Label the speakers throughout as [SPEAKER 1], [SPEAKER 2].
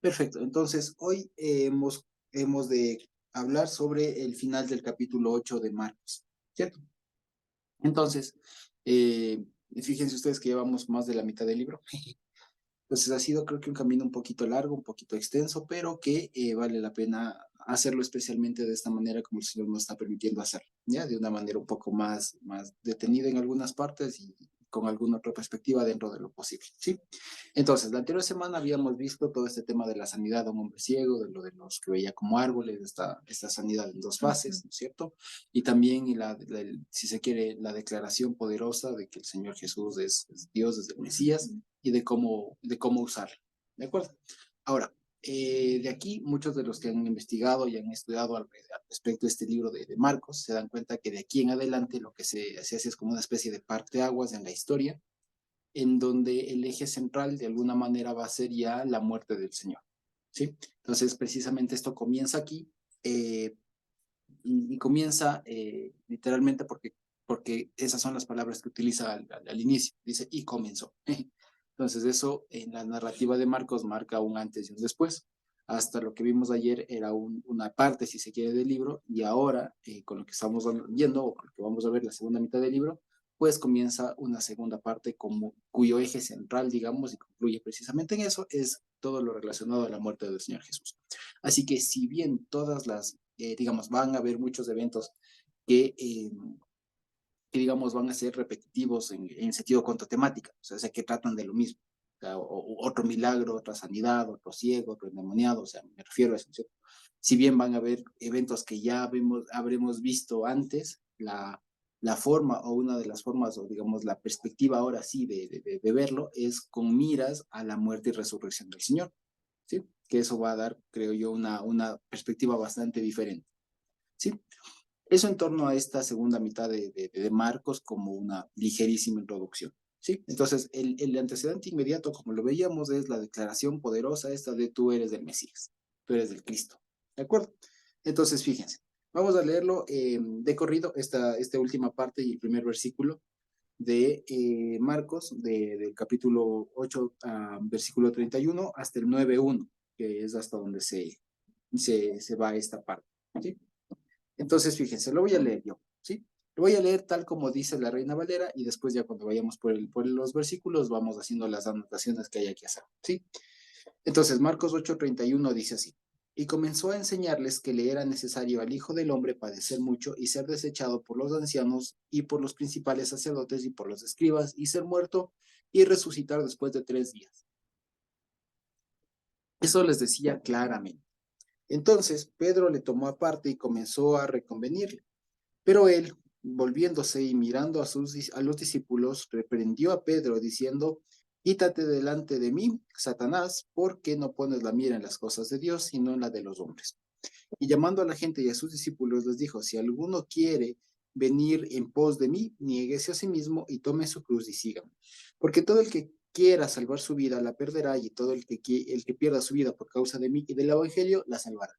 [SPEAKER 1] Perfecto. Entonces, hoy hemos de hablar sobre el final del capítulo 8 de Marcos, ¿cierto? Entonces, fíjense ustedes que llevamos más de la mitad del libro. Entonces, ha sido creo que un camino un poquito largo, un poquito extenso, pero que vale la pena hacerlo especialmente de esta manera como el Señor nos está permitiendo hacerlo, ¿ya? De una manera un poco más detenida en algunas partes y con alguna otra perspectiva dentro de lo posible, ¿sí? Entonces, la anterior semana habíamos visto todo este tema de la sanidad de un hombre ciego, de lo de los que veía como árboles, esta sanidad en dos fases, ¿no es cierto? Y también, si se quiere, la declaración poderosa de que el Señor Jesús es Dios, es el Mesías, y de cómo usarlo. ¿De acuerdo? Ahora, de aquí, muchos de los que han investigado y han estudiado al respecto de este libro de Marcos se dan cuenta que de aquí en adelante lo que se hace es como una especie de parteaguas en la historia, en donde el eje central de alguna manera va a ser ya la muerte del Señor. ¿Sí? Entonces, precisamente esto comienza aquí eh, y comienza literalmente porque esas son las palabras que utiliza al inicio. Dice, y comenzó. Entonces, eso en la narrativa de Marcos marca un antes y un después. Hasta lo que vimos ayer era una parte, si se quiere, del libro, y ahora, con lo que estamos viendo, o con lo que vamos a ver la segunda mitad del libro, pues comienza una segunda parte cuyo eje central, digamos, y concluye precisamente en eso, es todo lo relacionado a la muerte del Señor Jesús. Así que si bien todas digamos, van a haber muchos eventos que, eh, que digamos, van a ser repetitivos en sentido contra temática, o sea, que tratan de lo mismo. O sea, otro milagro, otra sanidad, otro ciego, otro endemoniado, o sea, me refiero a eso, ¿cierto? Si bien van a haber eventos que ya habremos visto antes, la forma o una de las formas, o digamos la perspectiva ahora sí de verlo, es con miras a la muerte y resurrección del Señor. ¿Sí? Que eso va a dar, creo yo, una perspectiva bastante diferente, ¿sí? Eso en torno a esta segunda mitad de Marcos como una ligerísima introducción, ¿sí? Entonces, el antecedente inmediato, como lo veíamos, es la declaración poderosa esta de tú eres del Mesías, tú eres del Cristo, ¿de acuerdo? Entonces, fíjense, vamos a leerlo de corrido, esta última parte y el primer versículo de Marcos, del capítulo 8, versículo 31, hasta el 9:1, que es hasta donde se va esta parte, ¿sí? Entonces, fíjense, lo voy a leer yo, ¿sí? Lo voy a leer tal como dice la Reina Valera y después ya cuando vayamos por los versículos vamos haciendo las anotaciones que haya que hacer, ¿sí? Entonces, Marcos 8:31 dice así, y comenzó a enseñarles que le era necesario al Hijo del Hombre padecer mucho y ser desechado por los ancianos y por los principales sacerdotes y por los escribas y ser muerto y resucitar después de 3 días. Eso les decía claramente. Entonces, Pedro le tomó aparte y comenzó a reconvenirle. Pero él, volviéndose y mirando a los discípulos, reprendió a Pedro diciendo, quítate delante de mí, Satanás, porque no pones la mira en las cosas de Dios, sino en la de los hombres. Y llamando a la gente y a sus discípulos, les dijo, si alguno quiere venir en pos de mí, niéguese a sí mismo y tome su cruz y sígame. Porque todo el que quiera salvar su vida la perderá, y todo el que pierda su vida por causa de mí y del Evangelio la salvará.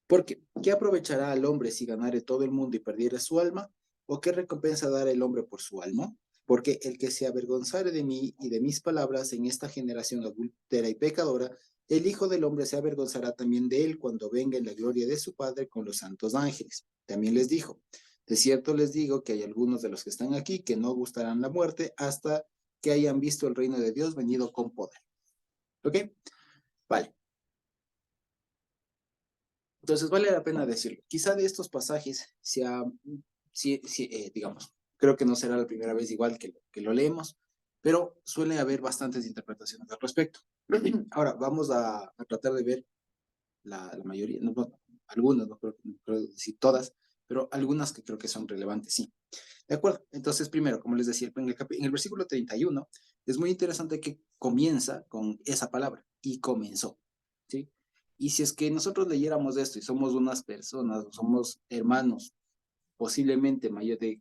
[SPEAKER 1] Porque, ¿qué aprovechará al hombre si ganare todo el mundo y perdiere su alma? ¿O qué recompensa dará el hombre por su alma? Porque el que se avergonzare de mí y de mis palabras en esta generación adúltera y pecadora, el Hijo del Hombre se avergonzará también de él cuando venga en la gloria de su Padre con los santos ángeles. También les dijo, de cierto les digo que hay algunos de los que están aquí que no gustarán la muerte hasta que hayan visto el reino de Dios venido con poder. ¿Ok? Vale. Entonces vale la pena decirlo. Quizá de estos pasajes sea, digamos, creo que no será la primera vez igual que lo leemos, pero suele haber bastantes interpretaciones al respecto. Ahora vamos a tratar de ver la mayoría, no, algunas, no creo decir todas, pero algunas que creo que son relevantes, sí. De acuerdo, entonces primero, como les decía, en el versículo 31 es muy interesante que comienza con esa palabra, y comenzó, ¿sí? Y si es que nosotros leyéramos esto y somos unas personas, somos hermanos, posiblemente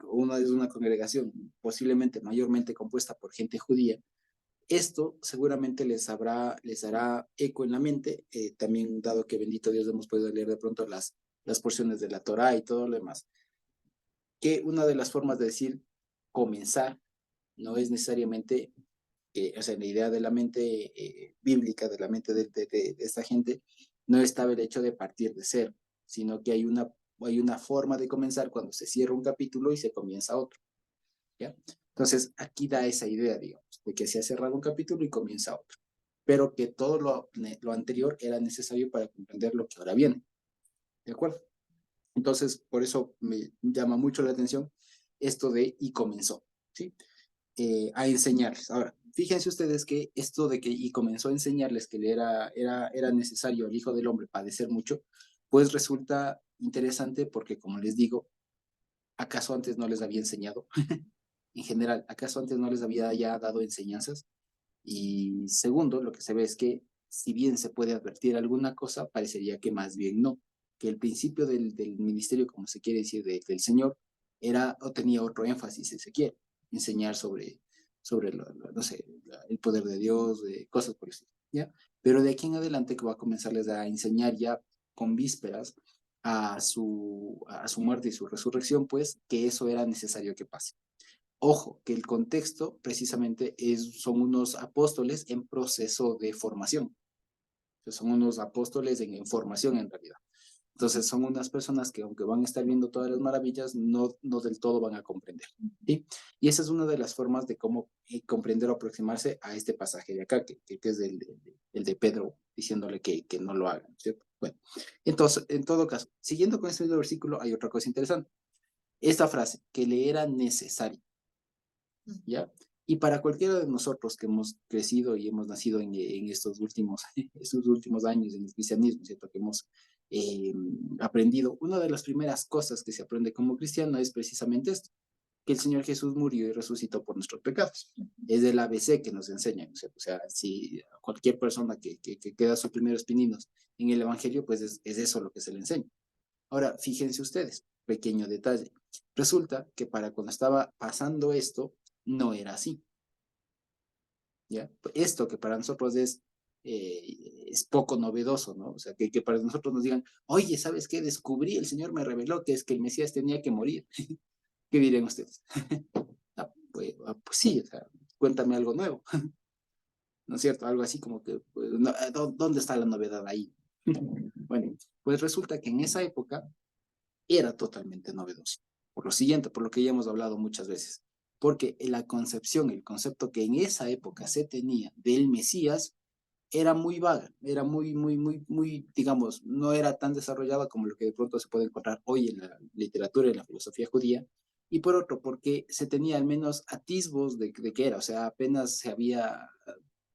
[SPEAKER 1] una es una congregación, posiblemente mayormente compuesta por gente judía, esto seguramente les hará eco en la mente, también dado que bendito Dios hemos podido leer de pronto las porciones de la Torá y todo lo demás, que una de las formas de decir comenzar no es necesariamente o sea, en la idea de la mente bíblica, de la mente de esta gente, no estaba el hecho de partir de cero, sino que hay una forma de comenzar cuando se cierra un capítulo y se comienza otro, ¿ya? Entonces, aquí da esa idea, digamos, de que se ha cerrado un capítulo y comienza otro, pero que todo lo anterior era necesario para comprender lo que ahora viene, ¿de acuerdo? Entonces, por eso me llama mucho la atención esto de y comenzó, ¿sí? A enseñarles. Ahora, fíjense ustedes que esto de que y comenzó a enseñarles que le era necesario al Hijo del Hombre padecer mucho, pues resulta interesante porque, como les digo, ¿acaso antes no les había enseñado? En general, ¿acaso antes no les había ya dado enseñanzas? Y segundo, lo que se ve es que si bien se puede advertir alguna cosa, parecería que más bien no, que el principio del ministerio, como se quiere decir, del Señor, era o tenía otro énfasis, si se quiere, enseñar sobre no sé, el poder de Dios, de cosas por el estilo, ¿ya? Pero de aquí en adelante que va a comenzarles a enseñar ya con vísperas a su muerte y su resurrección, pues que eso era necesario que pase. Ojo, que el contexto precisamente son unos apóstoles en proceso de formación. Son unos apóstoles en formación en realidad. Entonces son unas personas que aunque van a estar viendo todas las maravillas, no del todo van a comprender. ¿Sí? Y esa es una de las formas de cómo comprender o aproximarse a este pasaje de acá, que es el de Pedro diciéndole que no lo hagan, ¿cierto? Bueno, entonces, en todo caso, siguiendo con este versículo, hay otra cosa interesante. Esta frase, que le era necesario, ¿ya? Y para cualquiera de nosotros que hemos crecido y hemos nacido en estos últimos años en el cristianismo, ¿cierto? Que hemos aprendido, una de las primeras cosas que se aprende como cristiano es precisamente esto, que el Señor Jesús murió y resucitó por nuestros pecados. Es el ABC que nos enseñan, o sea, si cualquier persona que queda sus primeros pininos en el Evangelio, pues es eso lo que se le enseña. Ahora, fíjense ustedes, pequeño detalle. Resulta que para cuando estaba pasando esto, no era así, ¿ya? Esto que para nosotros es poco novedoso, ¿no? O sea, que para nosotros nos digan, oye, ¿sabes qué? Descubrí, el Señor me reveló que es que el Mesías tenía que morir. ¿Qué dirían ustedes? Pues sí, o sea, cuéntame algo nuevo, ¿no es cierto? Algo así como que, pues, no, ¿dónde está la novedad ahí? Bueno, pues resulta que en esa época era totalmente novedoso. Por lo siguiente, por lo que ya hemos hablado muchas veces, porque la concepción, el concepto que en esa época se tenía del Mesías era muy vaga, era muy, digamos, no era tan desarrollada como lo que de pronto se puede encontrar hoy en la literatura y en la filosofía judía, y por otro, porque se tenía al menos atisbos de qué era, o sea, apenas se había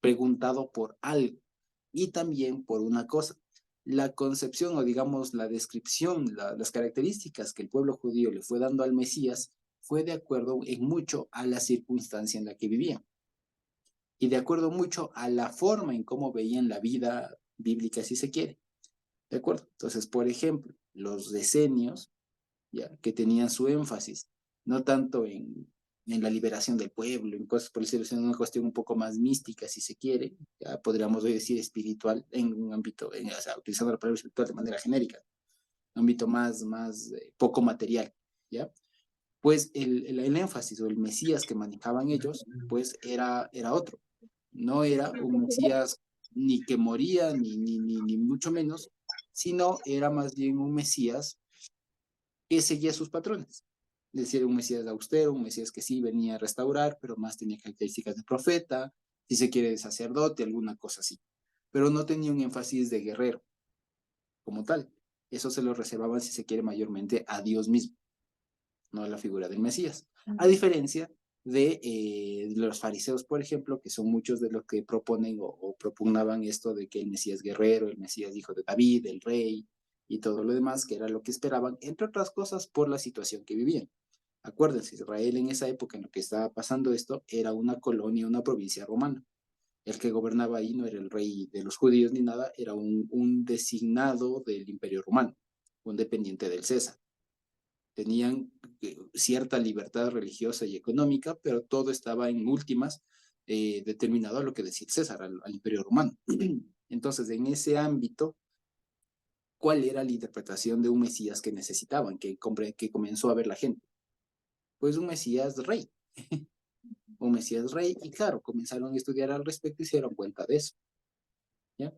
[SPEAKER 1] preguntado por algo, y también por una cosa, la concepción o digamos la descripción, las características que el pueblo judío le fue dando al Mesías fue de acuerdo en mucho a la circunstancia en la que vivían y de acuerdo mucho a la forma en cómo veían la vida bíblica, si se quiere. ¿De acuerdo? Entonces, por ejemplo, los decenios, ya, que tenían su énfasis, no tanto en la liberación del pueblo, en cosas por el estilo, sino en una cuestión un poco más mística, si se quiere, ya podríamos hoy decir espiritual, en un ámbito, o sea, utilizando la palabra espiritual de manera genérica, un ámbito más poco material, ¿ya? Pues el énfasis o el Mesías que manejaban ellos, pues era otro. No era un Mesías ni que moría, ni mucho menos, sino era más bien un Mesías que seguía sus patrones. Es decir, un Mesías austero, un Mesías que sí venía a restaurar, pero más tenía características de profeta, si se quiere de sacerdote, alguna cosa así. Pero no tenía un énfasis de guerrero como tal. Eso se lo reservaban, si se quiere, mayormente a Dios mismo, no a la figura del Mesías. A diferencia de los fariseos, por ejemplo, que son muchos de los que proponen o propugnaban esto de que el Mesías guerrero, el Mesías hijo de David, el rey y todo lo demás, que era lo que esperaban, entre otras cosas, por la situación que vivían. Acuérdense, Israel en esa época en lo que estaba pasando esto era una colonia, una provincia romana. El que gobernaba ahí no era el rey de los judíos ni nada, era un designado del imperio romano, un dependiente del César. Tenían cierta libertad religiosa y económica, pero todo estaba en últimas determinado a lo que decía César, al imperio romano. Entonces, en ese ámbito, ¿cuál era la interpretación de un Mesías que necesitaban, que comenzó a ver la gente? Pues un Mesías rey, un Mesías rey, y claro, comenzaron a estudiar al respecto y se dieron cuenta de eso, ¿ya?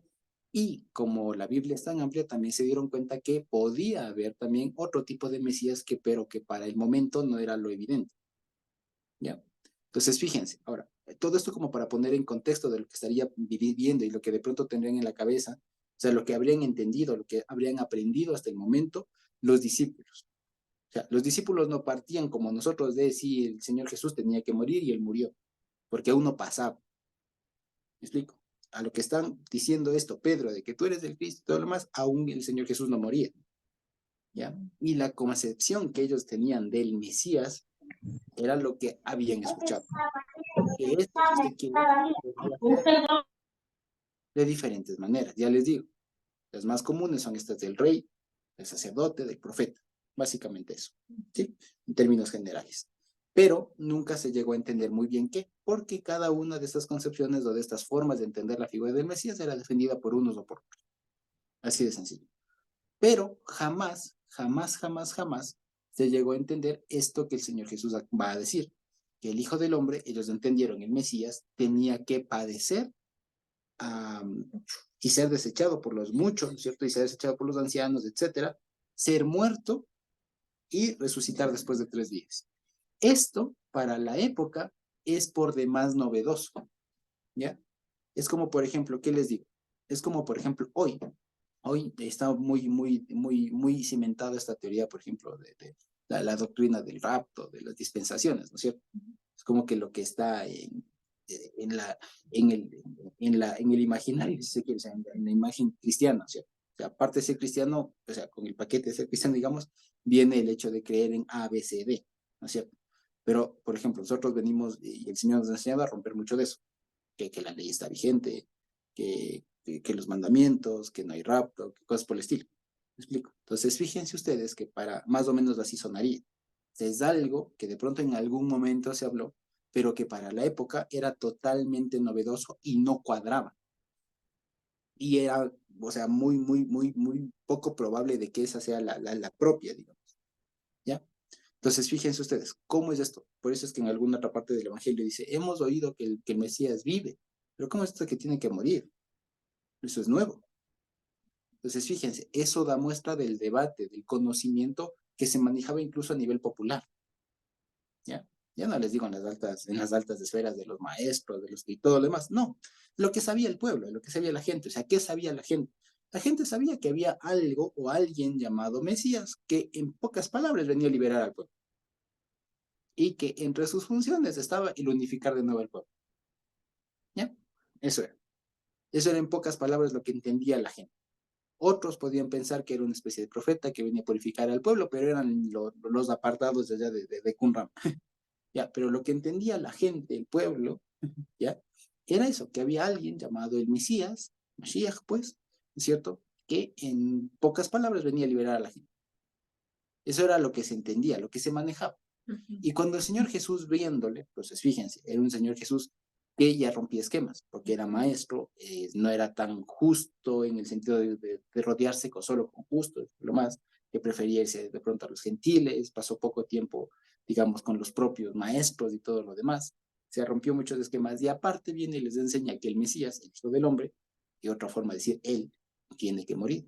[SPEAKER 1] Y como la Biblia es tan amplia, también se dieron cuenta que podía haber también otro tipo de Mesías pero que para el momento no era lo evidente, ¿ya? Entonces, fíjense, ahora, todo esto como para poner en contexto de lo que estaría viviendo y lo que de pronto tendrían en la cabeza, o sea, lo que habrían entendido, lo que habrían aprendido hasta el momento los discípulos. O sea, los discípulos no partían como nosotros de si el Señor Jesús tenía que morir y él murió, porque aún no pasaba. ¿Me explico? A lo que están diciendo esto, Pedro, de que tú eres del Cristo y todo lo demás, aún el Señor Jesús no moría, ¿ya? Y la concepción que ellos tenían del Mesías era lo que habían escuchado. Que esto, si usted quiere, podría ser de diferentes maneras. Ya les digo, las más comunes son estas del rey, del sacerdote, del profeta. Básicamente eso, ¿sí? En términos generales. Pero nunca se llegó a entender muy bien qué, porque cada una de estas concepciones o de estas formas de entender la figura del Mesías era defendida por unos o por otros. Así de sencillo. Pero jamás, jamás, jamás, jamás se llegó a entender esto que el Señor Jesús va a decir, que el Hijo del Hombre, ellos entendieron, el Mesías tenía que padecer y ser desechado por los muchos, ¿cierto? Y ser desechado por los ancianos, etcétera, ser muerto y resucitar después de 3 días. Esto, para la época, es por demás novedoso, ¿ya? Es como, por ejemplo, ¿qué les digo? Es como, por ejemplo, hoy está muy cimentada esta teoría, por ejemplo, de la doctrina del rapto, de las dispensaciones, ¿no es cierto? Es como que lo que está en, la, en el imaginario, si se quiere, o sea, en la imagen cristiana, ¿cierto? O sea, aparte de ser cristiano, o sea, con el paquete de ser cristiano, digamos, viene el hecho de creer en A, B, C, D, ¿no es cierto? Pero, por ejemplo, nosotros venimos, y el Señor nos ha enseñado a romper mucho de eso, que la ley está vigente, que los mandamientos, que no hay rapto, que cosas por el estilo. ¿Me explico? Entonces, fíjense ustedes que para más o menos así sonaría. Es algo que de pronto en algún momento se habló, pero que para la época era totalmente novedoso y no cuadraba. Y era, o sea, muy poco probable de que esa sea la propia, digamos. ¿Ya? Entonces, fíjense ustedes, ¿cómo es esto? Por eso es que en alguna otra parte del Evangelio dice, hemos oído que el Mesías vive, pero ¿cómo es esto que tiene que morir? Eso es nuevo. Entonces, fíjense, eso da muestra del debate, del conocimiento que se manejaba incluso a nivel popular. ¿Ya? Ya no les digo en las altas esferas de los maestros, de los y todo lo demás, no. Lo que sabía el pueblo, lo que sabía la gente, o sea, ¿qué sabía la gente? La gente sabía que había algo o alguien llamado Mesías que en pocas palabras venía a liberar al pueblo y que entre sus funciones estaba el unificar de nuevo al pueblo. ¿Ya? Eso era. Eso era en pocas palabras lo que entendía la gente. Otros podían pensar que era una especie de profeta que venía a purificar al pueblo, pero eran los apartados de allá de Qumran. Ya, pero lo que entendía la gente, el pueblo, ya, era eso, que había alguien llamado el Mesías, Mashiach, pues, ¿es cierto? Que en pocas palabras venía a liberar a la gente. Eso era lo que se entendía, lo que se manejaba. Y cuando el Señor Jesús viéndole, entonces fíjense, era un Señor Jesús que ya rompía esquemas, porque era maestro, no era tan justo en el sentido de rodearse solo con justos, lo más, que prefería irse de pronto a los gentiles, pasó poco tiempo, digamos, con los propios maestros y todo lo demás, se rompió muchos esquemas, y aparte viene y les enseña que el Mesías, el Hijo del Hombre, y otra forma de decir, él tiene que morir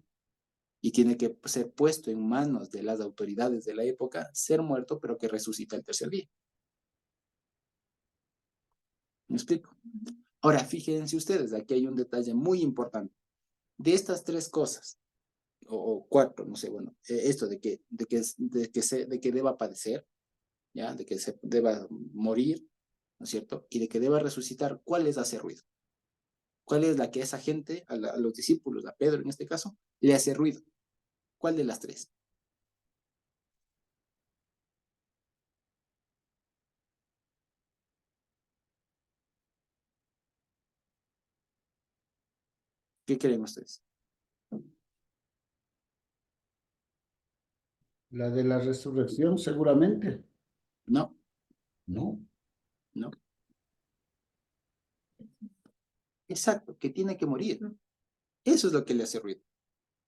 [SPEAKER 1] y tiene que ser puesto en manos de las autoridades de la época, ser muerto, pero que resucita el tercer día. ¿Me explico? Ahora, fíjense ustedes, aquí hay un detalle muy importante. De estas tres cosas, o cuatro, no sé, bueno, esto de que deba padecer, ¿ya? De que se deba morir, ¿no es cierto? Y de que deba resucitar, ¿cuál les hace ruido? ¿Cuál es la que esa gente, a los discípulos, a Pedro en este caso, le hace ruido? ¿Cuál de las tres? ¿Qué creen ustedes?
[SPEAKER 2] La de la resurrección, seguramente.
[SPEAKER 1] No,
[SPEAKER 2] No.
[SPEAKER 1] no. Exacto, que tiene que morir. Eso es lo que le hace ruido.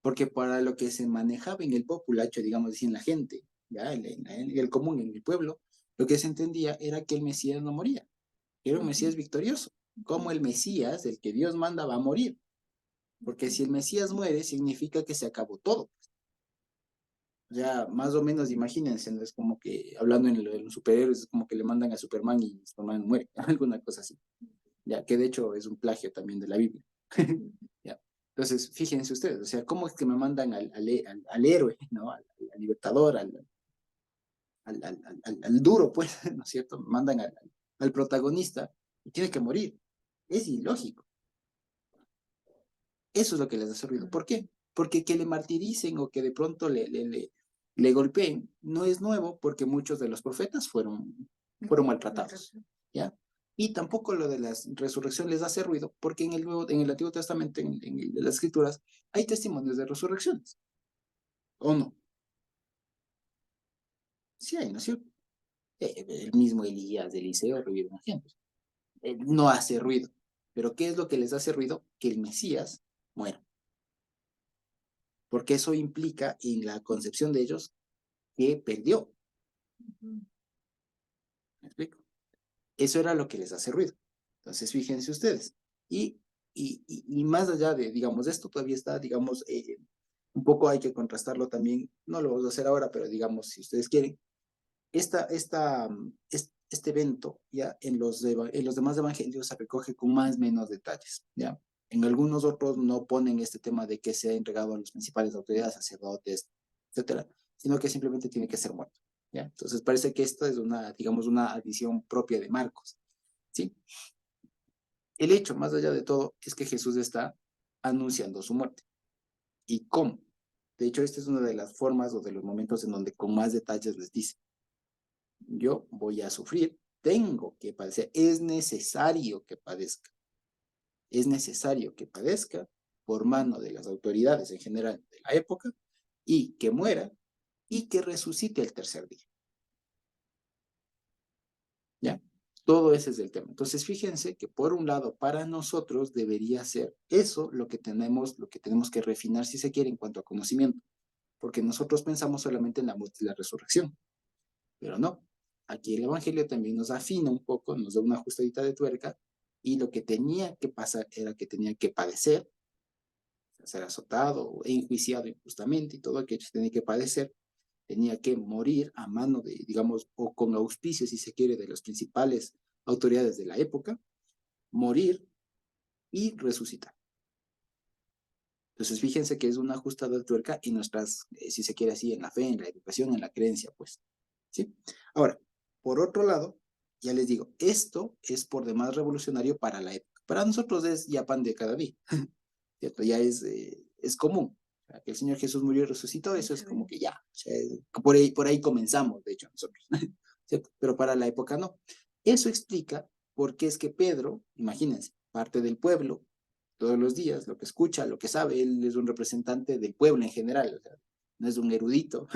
[SPEAKER 1] Porque para lo que se manejaba en el populacho, digamos así, en la gente, ya en el común, en el pueblo, lo que se entendía era que el Mesías no moría. Quiero un Mesías victorioso, como el Mesías, el que Dios manda, va a morir. Porque si el Mesías muere, significa que se acabó todo. Ya, más o menos, imagínense, ¿no? Es como que, hablando en los superhéroes, es como que le mandan a Superman y Superman muere, alguna cosa así. Ya, que de hecho es un plagio también de la Biblia. Ya. Entonces, fíjense ustedes, o sea, ¿cómo es que me mandan al héroe, ¿no? Al libertador, al duro, pues, ¿no es cierto? Me mandan al protagonista y tiene que morir. Es ilógico. Eso es lo que les hace ruido. ¿Por qué? Porque que le martiricen o que de pronto le golpeen no es nuevo porque muchos de los profetas fueron maltratados, ¿ya? Y tampoco lo de la resurrección les hace ruido porque en el Antiguo Testamento, en las Escrituras, hay testimonios de resurrecciones, ¿o no? Sí hay, ¿no es cierto? El mismo Elías, Eliseo, revivieron a gente. No hace ruido. Pero ¿qué es lo que les hace ruido? Que el Mesías muera. Porque eso implica en la concepción de ellos que perdió. ¿Me explico? Eso era lo que les hace ruido. Entonces, fíjense ustedes. Y más allá de, digamos, esto todavía está, digamos, un poco hay que contrastarlo también, no lo vamos a hacer ahora, pero digamos, si ustedes quieren, este evento, ya, en los demás evangelios se recoge con más o menos detalles, ya. En algunos otros no ponen este tema de que se ha entregado a las principales autoridades, sacerdotes, etcétera, sino que simplemente tiene que ser muerto, ¿ya? Entonces parece que esta es una, digamos, una adición propia de Marcos, ¿sí? El hecho, más allá de todo, es que Jesús está anunciando su muerte. ¿Y cómo? De hecho, esta es una de las formas o de los momentos en donde con más detalles les dice, yo voy a sufrir, tengo que padecer, es necesario que padezca, es necesario que padezca por mano de las autoridades en general de la época y que muera y que resucite el tercer día. ¿Ya? Todo ese es el tema. Entonces, fíjense que por un lado, para nosotros debería ser eso lo que tenemos que refinar, si se quiere, en cuanto a conocimiento, porque nosotros pensamos solamente en la muerte y la resurrección, pero no. Aquí el Evangelio también nos afina un poco, nos da una ajustadita de tuerca, y lo que tenía que pasar era que tenía que padecer, ser azotado e enjuiciado injustamente, y todo aquello que tenía que padecer, tenía que morir a mano de, digamos, o con auspicio, si se quiere, de las principales autoridades de la época, morir y resucitar. Entonces, fíjense que es una ajustada de tuerca en nuestras, si se quiere así, en la fe, en la educación, en la creencia, pues. ¿Sí? Ahora, por otro lado, ya les digo, esto es por demás revolucionario para la época. Para nosotros es ya pan de cada día, ¿cierto? Ya es común. O sea, que el Señor Jesús murió y resucitó, eso es como que ya, o sea, por ahí comenzamos, de hecho, nosotros, ¿cierto? Pero para la época no. Eso explica por qué es que Pedro, imagínense, parte del pueblo, todos los días, lo que escucha, lo que sabe, él es un representante del pueblo en general, o sea, no es un erudito,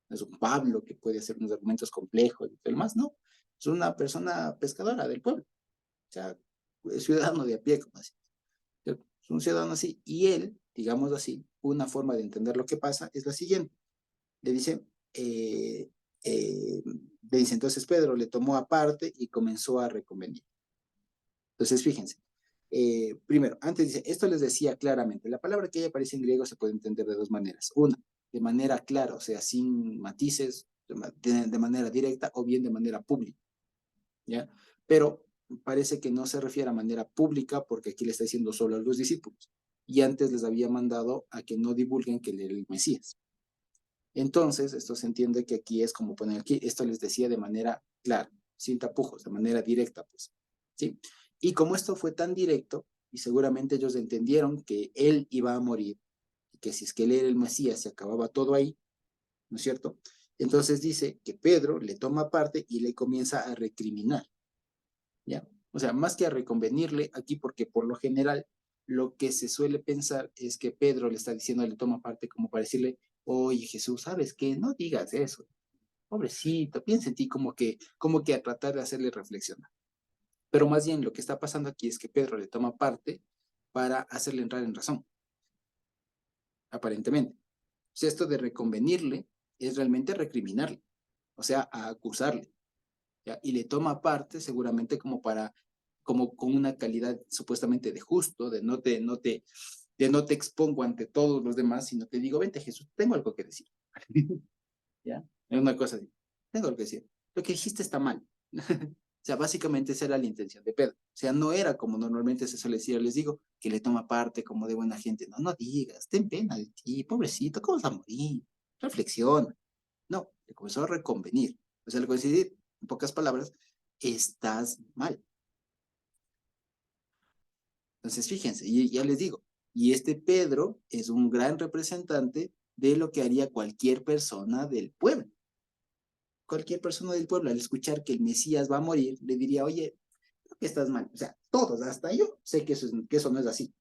[SPEAKER 1] no es un Pablo que puede hacer unos argumentos complejos y todo el más, no, es una persona pescadora del pueblo, o sea, es ciudadano de a pie, como así, es un ciudadano así, y él, digamos así, una forma de entender lo que pasa es la siguiente, le dice, eh, eh, le dice, entonces Pedro le tomó aparte y comenzó a reconvenir. Entonces, fíjense, primero, antes dice, esto les decía claramente, la palabra que ahí aparece en griego se puede entender de dos maneras. Una, de manera clara, o sea, sin matices, de manera directa o bien de manera pública, ¿ya? Pero parece que no se refiere a manera pública porque aquí le está diciendo solo a los discípulos y antes les había mandado a que no divulguen que él era el Mesías. Entonces, esto se entiende que aquí es como poner aquí, esto les decía de manera clara, sin tapujos, de manera directa, pues, ¿sí? Y como esto fue tan directo, y seguramente ellos entendieron que él iba a morir, y que si es que él era el Mesías, se acababa todo ahí, ¿no es cierto? Entonces dice que Pedro le toma parte y le comienza a recriminar, ¿ya? O sea, más que a reconvenirle aquí, porque por lo general lo que se suele pensar es que Pedro le está diciendo, le toma parte como para decirle, oye Jesús, ¿sabes qué? No digas eso, pobrecito, piensa en ti como que a tratar de hacerle reflexionar. Pero más bien lo que está pasando aquí es que Pedro le toma parte para hacerle entrar en razón, aparentemente. O sea, esto de reconvenirle es realmente recriminarle, o sea, a acusarle, ¿ya? Y le toma parte seguramente como para como con una calidad supuestamente de justo, de no te expongo ante todos los demás, sino te digo, vente Jesús, tengo algo que decir. ¿Ya? Es una cosa así, tengo algo que decir. Lo que dijiste está mal. O sea, básicamente esa era la intención de Pedro. O sea, no era como normalmente se suele decir, les digo, que le toma parte como de buena gente. No, no digas, ten pena de ti, pobrecito, ¿cómo vas a morir? Reflexiona. No, le comenzó a reconvenir. O sea, le comenzó a decir, en pocas palabras, estás mal. Entonces, fíjense, y ya les digo, y este Pedro es un gran representante de lo que haría cualquier persona del pueblo. Cualquier persona del pueblo, al escuchar que el Mesías va a morir, le diría, oye, creo que estás mal. O sea, todos, hasta yo, sé que eso no es así.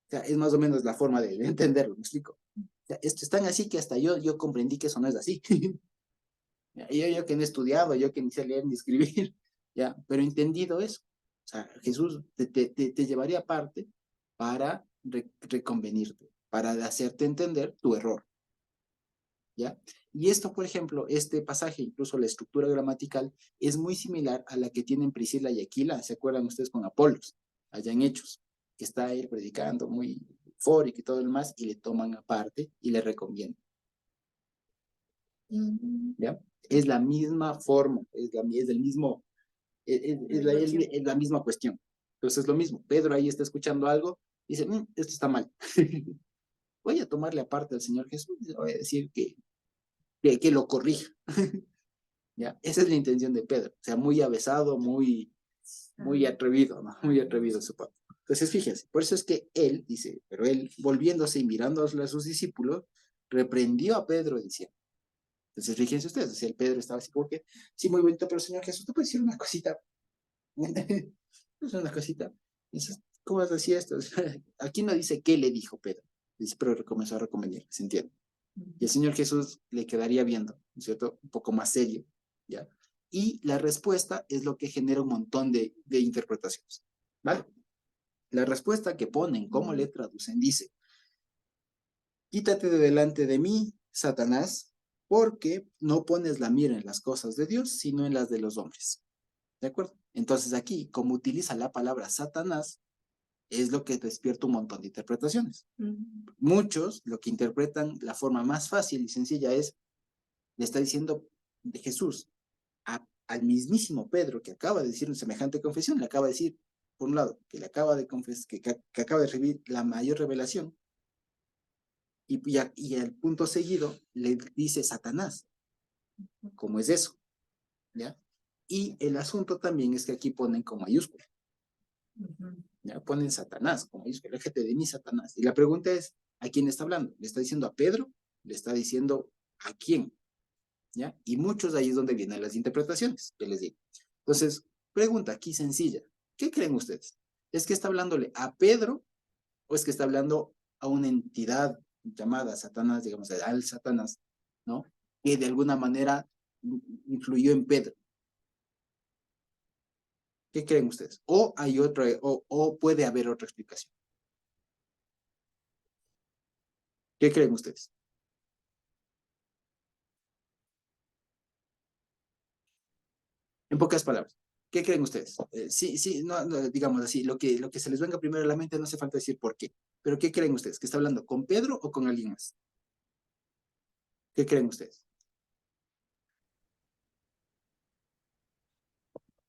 [SPEAKER 1] O sea, es más o menos la forma de entenderlo, ¿me explico? O sea, esto es tan así que hasta yo comprendí que eso no es así. yo que no he estudiado, yo que ni sé leer ni escribir, ya, pero he entendido eso. O sea, Jesús te llevaría aparte para reconvenirte, para hacerte entender tu error, ¿ya? Y esto, por ejemplo, este pasaje, incluso la estructura gramatical, es muy similar a la que tienen Priscila y Aquila, ¿se acuerdan ustedes con Apolos, allá en Hechos? Que está él predicando muy eufórico y todo el más, y le toman aparte y le reconvienen, ¿ya? Es la misma forma, es el mismo, es la misma cuestión. Entonces es lo mismo, Pedro ahí está escuchando algo, y dice, esto está mal. Voy a tomarle aparte al Señor Jesús, y le voy a decir que lo corrija. ¿Ya? Esa es la intención de Pedro, o sea, muy avesado, muy atrevido, ¿no? Muy atrevido su parte. Entonces, fíjense, por eso es que él, dice, pero él, volviéndose y mirando a sus discípulos, reprendió a Pedro diciendo. Entonces, fíjense ustedes, o sea, el Pedro estaba así como que, sí, muy bonito, pero Señor Jesús, ¿te puedes decir una cosita? Es una cosita. Entonces, ¿cómo decía esto? Aquí no dice qué le dijo Pedro, dice, pero comenzó a recomendar, ¿se entiende? Y el Señor Jesús le quedaría viendo, ¿no es cierto? Un poco más serio, ¿ya? Y la respuesta es lo que genera un montón de interpretaciones, ¿vale? La respuesta que ponen, cómo le traducen, dice, quítate de delante de mí, Satanás, porque no pones la mira en las cosas de Dios, sino en las de los hombres, ¿de acuerdo? Entonces aquí, como utiliza la palabra Satanás, es lo que despierta un montón de interpretaciones. Muchos lo que interpretan, la forma más fácil y sencilla es, le está diciendo de Jesús al mismísimo Pedro, que acaba de decir una semejante confesión, le acaba de decir, por un lado, que le acaba de confesar, que acaba de recibir la mayor revelación, y al punto seguido le dice Satanás, ¿cómo es eso? ¿Ya? Y el asunto también es que aquí ponen con mayúscula, ¿ya? Ponen Satanás con mayúscula, déjate de mí, Satanás. Y la pregunta es, ¿a quién está hablando? ¿Le está diciendo a Pedro? ¿Le está diciendo a quién? ¿Ya? Y muchos de ahí es donde vienen las interpretaciones, que les digo. Entonces, pregunta aquí sencilla, ¿qué creen ustedes? ¿Es que está hablándole a Pedro o es que está hablando a una entidad llamada Satanás, digamos, al Satanás, ¿no? Que de alguna manera influyó en Pedro. ¿Qué creen ustedes? O hay otra, o puede haber otra explicación. ¿Qué creen ustedes? En pocas palabras, ¿qué creen ustedes? Sí, sí, no, digamos así, lo que se les venga primero a la mente no hace falta decir por qué. Pero ¿qué creen ustedes? ¿Que está hablando con Pedro o con alguien más? ¿Qué creen ustedes?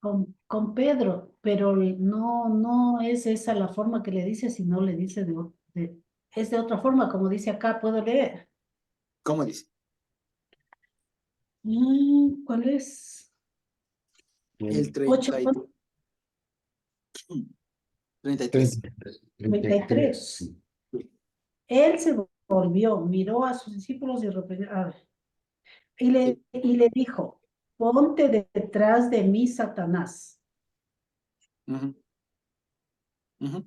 [SPEAKER 3] Con Pedro, pero no es esa la forma que le dice, sino le dice es de otra forma, como dice acá, puedo leer.
[SPEAKER 1] ¿Cómo dice?
[SPEAKER 3] ¿Cuál es?
[SPEAKER 1] El
[SPEAKER 3] Ocho,
[SPEAKER 1] 30 y, 33.
[SPEAKER 3] 33.
[SPEAKER 2] Sí.
[SPEAKER 3] Él se volvió, miró a sus discípulos y reprendió, y le dijo, ponte detrás de mí, Satanás.
[SPEAKER 1] Ujú, ujú.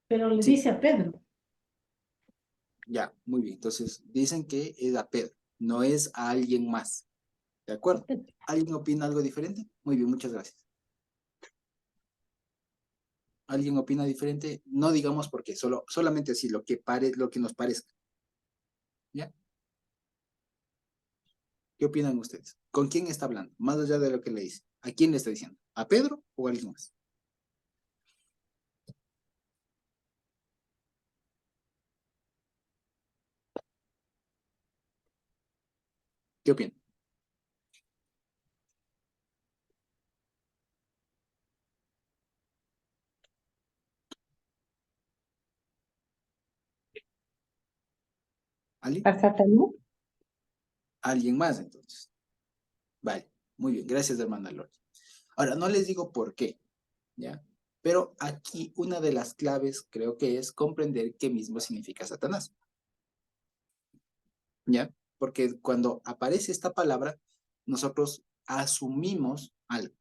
[SPEAKER 3] Pero le
[SPEAKER 1] Sí,
[SPEAKER 3] dice a Pedro.
[SPEAKER 1] ya, muy bien. Entonces, dicen que es a Pedro, no es a alguien más. ¿De acuerdo? ¿Alguien opina algo diferente? Muy bien, muchas gracias. ¿Alguien opina diferente? No digamos por qué, solamente así, lo que nos parezca. ¿Ya? ¿Qué opinan ustedes? ¿Con quién está hablando? Más allá de lo que le dice. ¿A quién le está diciendo? ¿A Pedro o a alguien más? ¿Qué opinan? ¿Alguien?
[SPEAKER 4] ¿A Satanás?
[SPEAKER 1] ¿Alguien más entonces? Vale, muy bien, gracias hermana Lore. Ahora, no les digo por qué, ¿ya? Pero aquí una de las claves creo que es comprender qué mismo significa Satanás, ¿ya? Porque cuando aparece esta palabra, nosotros asumimos algo,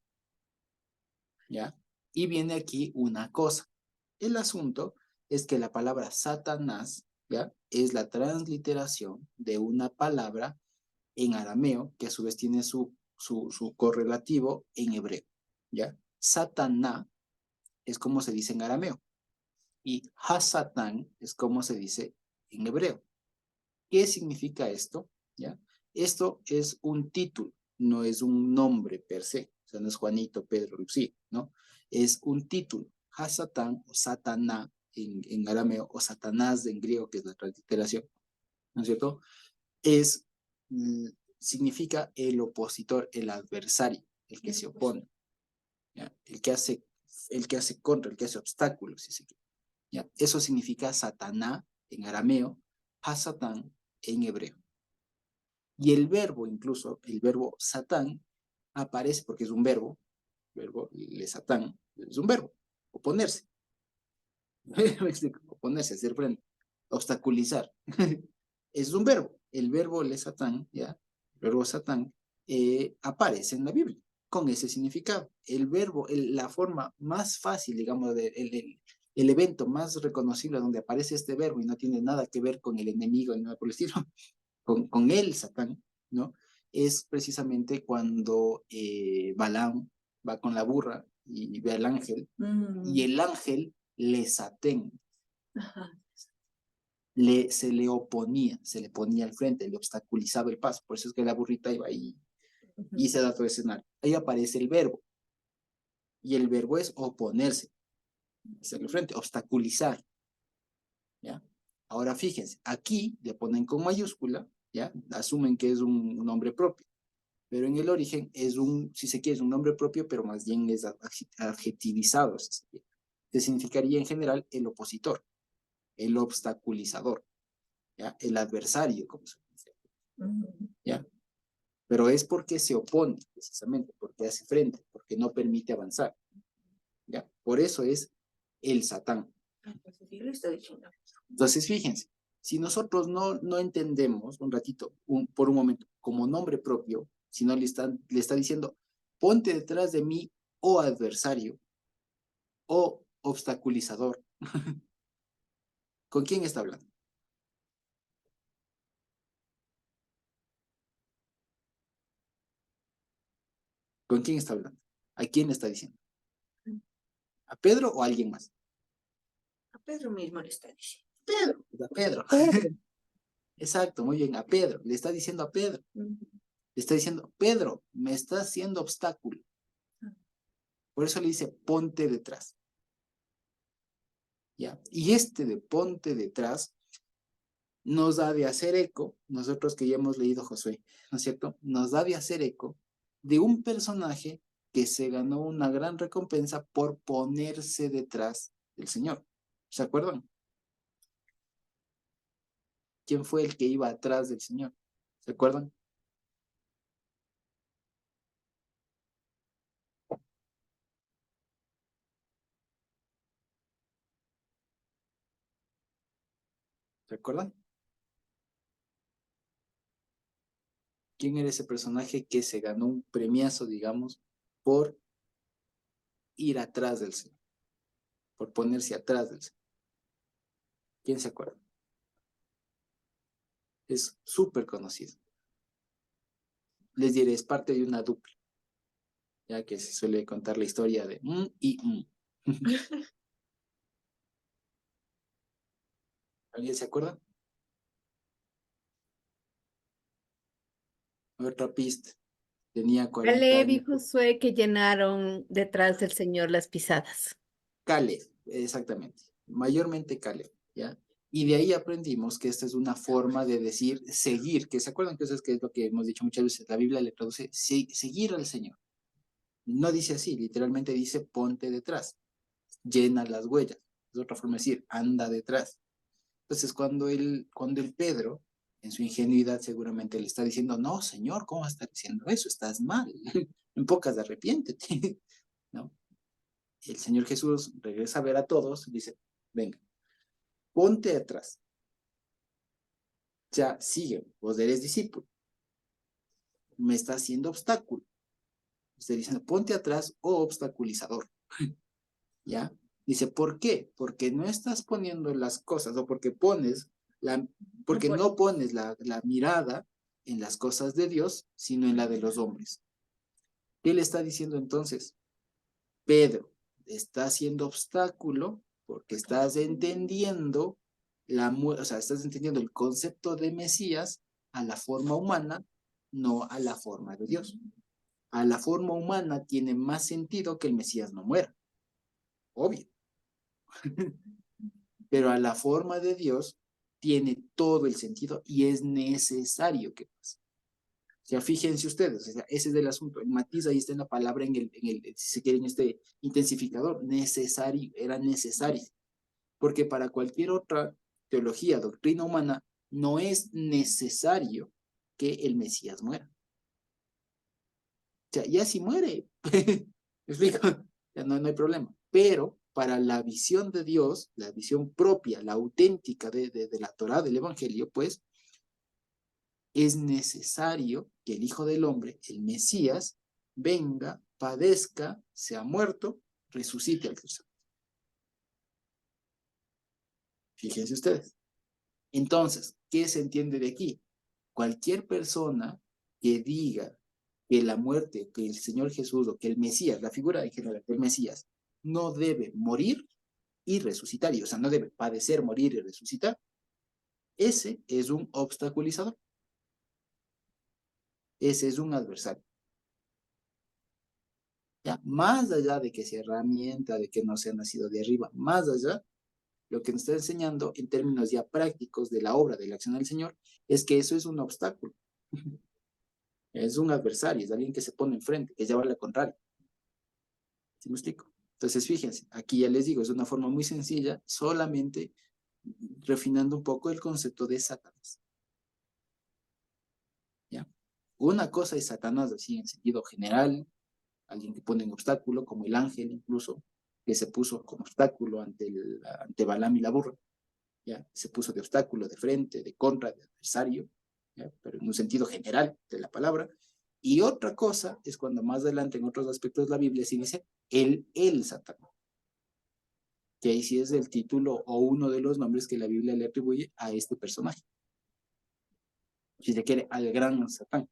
[SPEAKER 1] ¿ya? Y viene aquí una cosa. El asunto es que la palabra Satanás, ¿ya? Es la transliteración de una palabra en arameo, que a su vez tiene su correlativo en hebreo, ¿ya? Sataná es como se dice en arameo, y Hasatán es como se dice en hebreo. ¿Qué significa esto? ¿Ya? Esto es un título, no es un nombre per se, o sea, no es Juanito, Pedro, Lucy, ¿no? Es un título, Hasatán o Sataná en arameo, o Satanás en griego, que es la transliteración, ¿no es cierto? Es, significa el opositor, el adversario, el que se opone, ¿ya? El que hace contra, el que hace obstáculos, si se quiere, ¿ya? Eso significa Sataná en arameo, Hasatán en hebreo. Y el verbo, incluso, el verbo Satán, aparece porque es un verbo le Satán, es un verbo, oponerse. Oponerse, hacer frente, obstaculizar. Es un verbo. El verbo le Satán, ¿ya? El verbo Satán aparece en la Biblia con ese significado. El verbo, la forma más fácil, digamos, el evento más reconocible donde aparece este verbo y no tiene nada que ver con el enemigo ni nada por el estilo, con el Satán, ¿no? Es precisamente cuando Balaam va con la burra y ve al ángel, y el ángel le satén, se le oponía, se le ponía al frente, le obstaculizaba el paso. Por eso es que la burrita iba ahí y se da todo ese escenario. Ahí aparece el verbo, y el verbo es oponerse, hacerle frente, obstaculizar, ¿ya? Ahora fíjense, aquí le ponen con mayúscula, ¿ya? Asumen que es un nombre propio, pero en el origen es si se quiere, es un nombre propio, pero más bien es adjetivizado, que significaría en general el opositor, el obstaculizador, ¿ya? El adversario, como se dice, ¿ya? Pero es porque se opone, precisamente, porque hace frente, porque no permite avanzar, ¿ya? Por eso es el Satán. Entonces, fíjense, si nosotros no entendemos un ratito, por un momento, como nombre propio, si no le está diciendo, ponte detrás de mí, oh adversario, oh obstaculizador. ¿Con quién está hablando? ¿Con quién está hablando? ¿A quién le está diciendo? ¿A Pedro o a alguien más?
[SPEAKER 5] A Pedro mismo le está diciendo.
[SPEAKER 1] Pedro, a Pedro. Exacto, muy bien, a Pedro. Le está diciendo a Pedro. Le está diciendo, Pedro, me está haciendo obstáculo. Por eso le dice, ponte detrás. ¿Ya? Y este de ponte detrás nos da de hacer eco, nosotros que ya hemos leído Josué, ¿no es cierto? Nos da de hacer eco de un personaje que se ganó una gran recompensa por ponerse detrás del Señor. ¿Se acuerdan? ¿Quién fue el que iba atrás del Señor? ¿Se acuerdan? ¿Se acuerdan? ¿Quién era ese personaje que se ganó un premiazo, digamos, por ir atrás del Señor? Por ponerse atrás del Señor. ¿Quién se acuerda? Es súper conocido. Les diré, es parte de una dupla, ya que se suele contar la historia de y. ¿Alguien se acuerda? Otra pista. Tenía 40
[SPEAKER 5] Caleb y
[SPEAKER 1] años.
[SPEAKER 5] Josué que llenaron detrás del Señor las pisadas.
[SPEAKER 1] Caleb, exactamente. Mayormente Caleb, ¿ya? Y de ahí aprendimos que esta es una forma de decir seguir, que se acuerdan que eso es, que es lo que hemos dicho muchas veces, la Biblia le traduce seguir al Señor. No dice así, literalmente dice ponte detrás, llena las huellas. Es otra forma de decir, anda detrás. Entonces, cuando el Pedro, en su ingenuidad, seguramente le está diciendo, no, Señor, ¿cómo vas a estar diciendo eso? Estás mal. En pocas, arrepiéntete. ¿No? El Señor Jesús regresa a ver a todos y dice, venga, ponte atrás. Ya, sigue, vos eres discípulo. Me está haciendo obstáculo. Está diciendo, ponte atrás, oh obstaculizador. ¿Ya? Dice, ¿por qué? Porque no estás poniendo las cosas, o porque porque no pones la mirada en las cosas de Dios, sino en la de los hombres. ¿Qué le está diciendo entonces? Pedro, está haciendo obstáculo porque estás entendiendo estás entendiendo el concepto de Mesías a la forma humana, no a la forma de Dios. A la forma humana tiene más sentido que el Mesías no muera, obvio. Pero a la forma de Dios tiene todo el sentido y es necesario que pase. O sea, fíjense ustedes, o sea, ese es el asunto. El matiz ahí está en la palabra, si se quiere, en este intensificador. Necesario, era necesario. Porque para cualquier otra teología, doctrina humana, no es necesario que el Mesías muera. O sea, ya si muere, ¿me explico? Ya no hay problema. Pero para la visión de Dios, la visión propia, la auténtica de la Torá, del Evangelio, pues, es necesario que el Hijo del Hombre, el Mesías, venga, padezca, sea muerto, resucite al tercer día. Fíjense ustedes. Entonces, ¿qué se entiende de aquí? Cualquier persona que diga que la muerte, que el Señor Jesús o que el Mesías, la figura en general del Mesías, no debe morir y resucitar, o sea, no debe padecer, morir y resucitar, ese es un obstaculizador. Ese es un adversario. Ya, más allá de que sea herramienta, de que no sea nacido de arriba, más allá, lo que nos está enseñando en términos ya prácticos de la obra, de la acción del Señor, es que eso es un obstáculo. Es un adversario, es alguien que se pone enfrente, que lleva la contraria. ¿Sí me explico? Entonces, fíjense, aquí ya les digo, es una forma muy sencilla, solamente refinando un poco el concepto de Satanás. ¿Ya? Una cosa es Satanás, así en sentido general, alguien que pone un obstáculo, como el ángel incluso, que se puso como obstáculo ante Balaam y la burra, ¿ya? Se puso de obstáculo, de frente, de contra, de adversario, ¿ya? Pero en un sentido general de la palabra. Y otra cosa es cuando más adelante en otros aspectos de la Biblia sí dice el Satanás, que ahí sí es el título o uno de los nombres que la Biblia le atribuye a este personaje. Si se quiere, al gran Satán.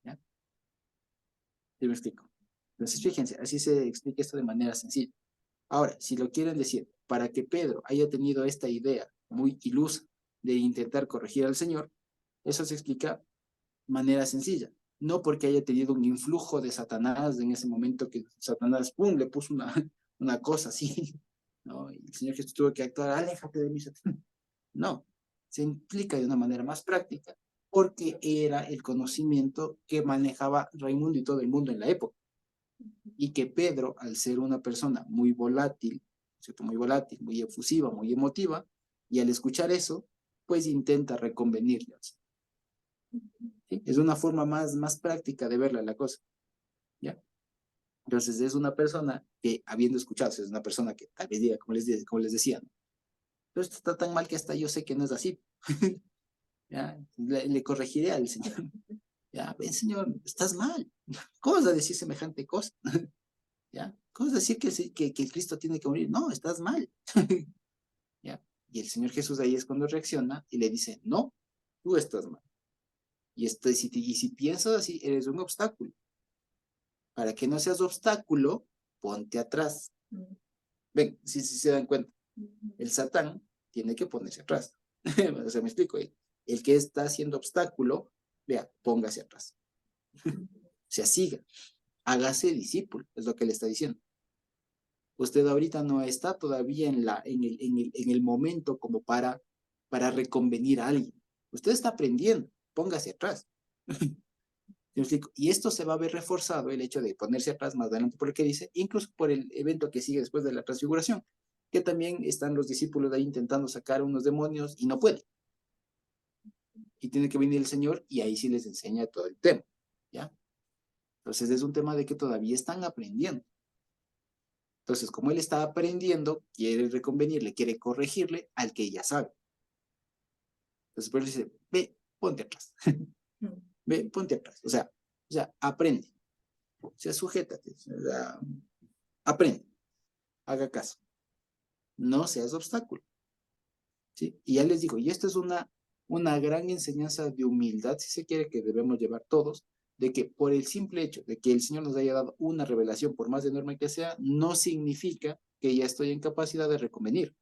[SPEAKER 1] ¿Ya? ¿Sí me explico? Entonces, fíjense, así se explica esto de manera sencilla. Ahora, si lo quieren decir, para que Pedro haya tenido esta idea muy ilusa de intentar corregir al Señor, eso se explica de manera sencilla. No porque haya tenido un influjo de Satanás en ese momento que Satanás, ¡pum!, le puso una cosa así, ¿no? Y el Señor Jesús tuvo que actuar, aléjate de mí, Satanás. No, se implica de una manera más práctica, porque era el conocimiento que manejaba Raimundo y todo el mundo en la época. Y que Pedro, al ser una persona muy volátil, ¿cierto? Muy volátil, muy efusiva, muy emotiva, y al escuchar eso, pues intenta reconvenirle. ¿Sí? Es una forma más práctica de verla la cosa. ¿Ya? Entonces es una persona que, habiendo escuchado, es una persona que tal vez diga, como les decía, ¿no? Pero esto está tan mal que hasta yo sé que no es así. ¿Ya? Le corregiré al Señor. Ya, ven, Señor, estás mal. ¿Cómo vas a decir semejante cosa? ¿Ya? ¿Cómo vas a decir que el Cristo tiene que morir? No, estás mal. ¿Ya? Y el Señor Jesús ahí es cuando reacciona y le dice, no, tú estás mal. Y si piensas así, eres un obstáculo. Para que no seas obstáculo, ponte atrás. Ven, si se dan cuenta, el Satán tiene que ponerse atrás. O sea, me explico. El que está haciendo obstáculo, vea, póngase atrás. O sea, siga, hágase discípulo, es lo que le está diciendo. usted ahorita no está todavía en el momento como para reconvenir a alguien. Usted está aprendiendo, póngase atrás. ¿Me explico? Y esto se va a ver reforzado, el hecho de ponerse atrás más adelante por lo que dice, incluso por el evento que sigue después de la transfiguración, que también están los discípulos de ahí intentando sacar unos demonios y no pueden. Y tiene que venir el Señor y ahí sí les enseña todo el tema, ¿ya? Entonces es un tema de que todavía están aprendiendo. Entonces, como él está aprendiendo, quiere reconvenirle, quiere corregirle al que ya sabe. Entonces, por eso dice, ve, ponte atrás. Ve, ponte atrás. O sea, aprende. O sea, sujétate. O sea, aprende. Haga caso. No seas obstáculo. ¿Sí? Y ya les digo, y esto es una gran enseñanza de humildad, si se quiere, que debemos llevar todos, de que por el simple hecho de que el Señor nos haya dado una revelación, por más enorme que sea, no significa que ya estoy en capacidad de reconvenir.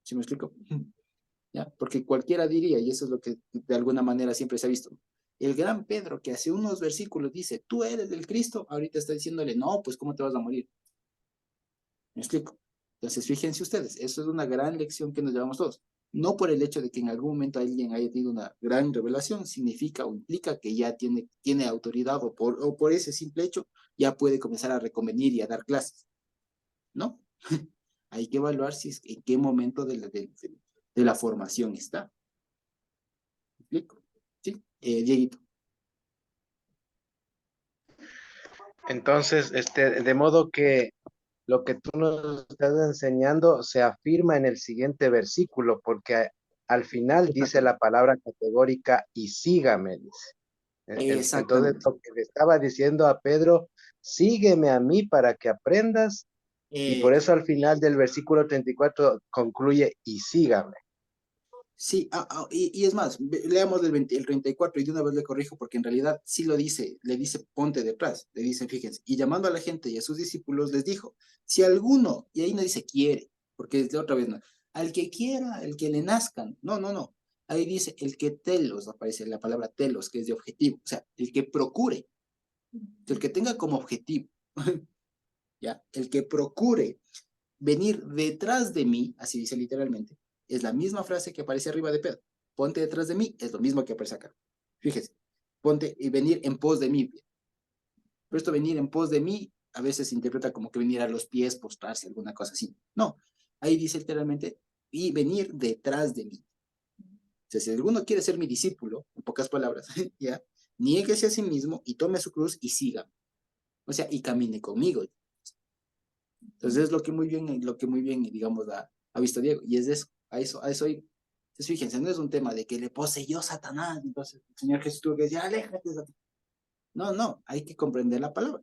[SPEAKER 1] ¿Sí me explico? ¿Ya? Porque cualquiera diría, y eso es lo que de alguna manera siempre se ha visto, el gran Pedro que hace unos versículos dice, tú eres del Cristo, ahorita está diciéndole, no, pues ¿cómo te vas a morir? ¿Me explico? Entonces, fíjense ustedes, eso es una gran lección que nos llevamos todos. No por el hecho de que en algún momento alguien haya tenido una gran revelación, significa o implica que ya tiene autoridad o por ese simple hecho ya puede comenzar a reconvenir y a dar clases. ¿No? Hay que evaluar en qué momento de la formación está. ¿Me explico? ¿Sí? Dieguito.
[SPEAKER 4] Entonces, de modo que lo que tú nos estás enseñando se afirma en el siguiente versículo, porque al final dice la palabra categórica y sígame, dice. Entonces,
[SPEAKER 1] Exactamente.
[SPEAKER 4] lo que le estaba diciendo a Pedro, sígueme a mí para que aprendas, y por eso al final del versículo 34 concluye y sígame.
[SPEAKER 1] Sí, y es más, leamos el 34 y de una vez le corrijo porque en realidad sí lo dice, le dice ponte detrás, le dice, fíjense, y llamando a la gente y a sus discípulos les dijo, si alguno, y ahí no dice quiere, porque es de otra vez no, al que quiera, el que le nazcan, no, ahí dice el que telos, aparece la palabra telos, que es de objetivo, o sea, el que procure, el que tenga como objetivo, ¿ya? El que procure venir detrás de mí, así dice literalmente, es la misma frase que aparece arriba de Pedro. Ponte detrás de mí, es lo mismo que aparece acá. Fíjese, ponte y venir en pos de mí. Pero esto venir en pos de mí a veces se interpreta como que venir a los pies, postrarse, alguna cosa así. No, ahí dice literalmente, y venir detrás de mí. O sea, si alguno quiere ser mi discípulo, en pocas palabras, ya, niéguese a sí mismo y tome su cruz y siga. O sea, y camine conmigo. Entonces es lo que muy bien, digamos, ha visto Diego, y es de eso, a eso. Entonces fíjense, no es un tema de que le poseyó Satanás, entonces el Señor Jesús tuvo que decir, aléjate de Satanás. No, hay que comprender la palabra.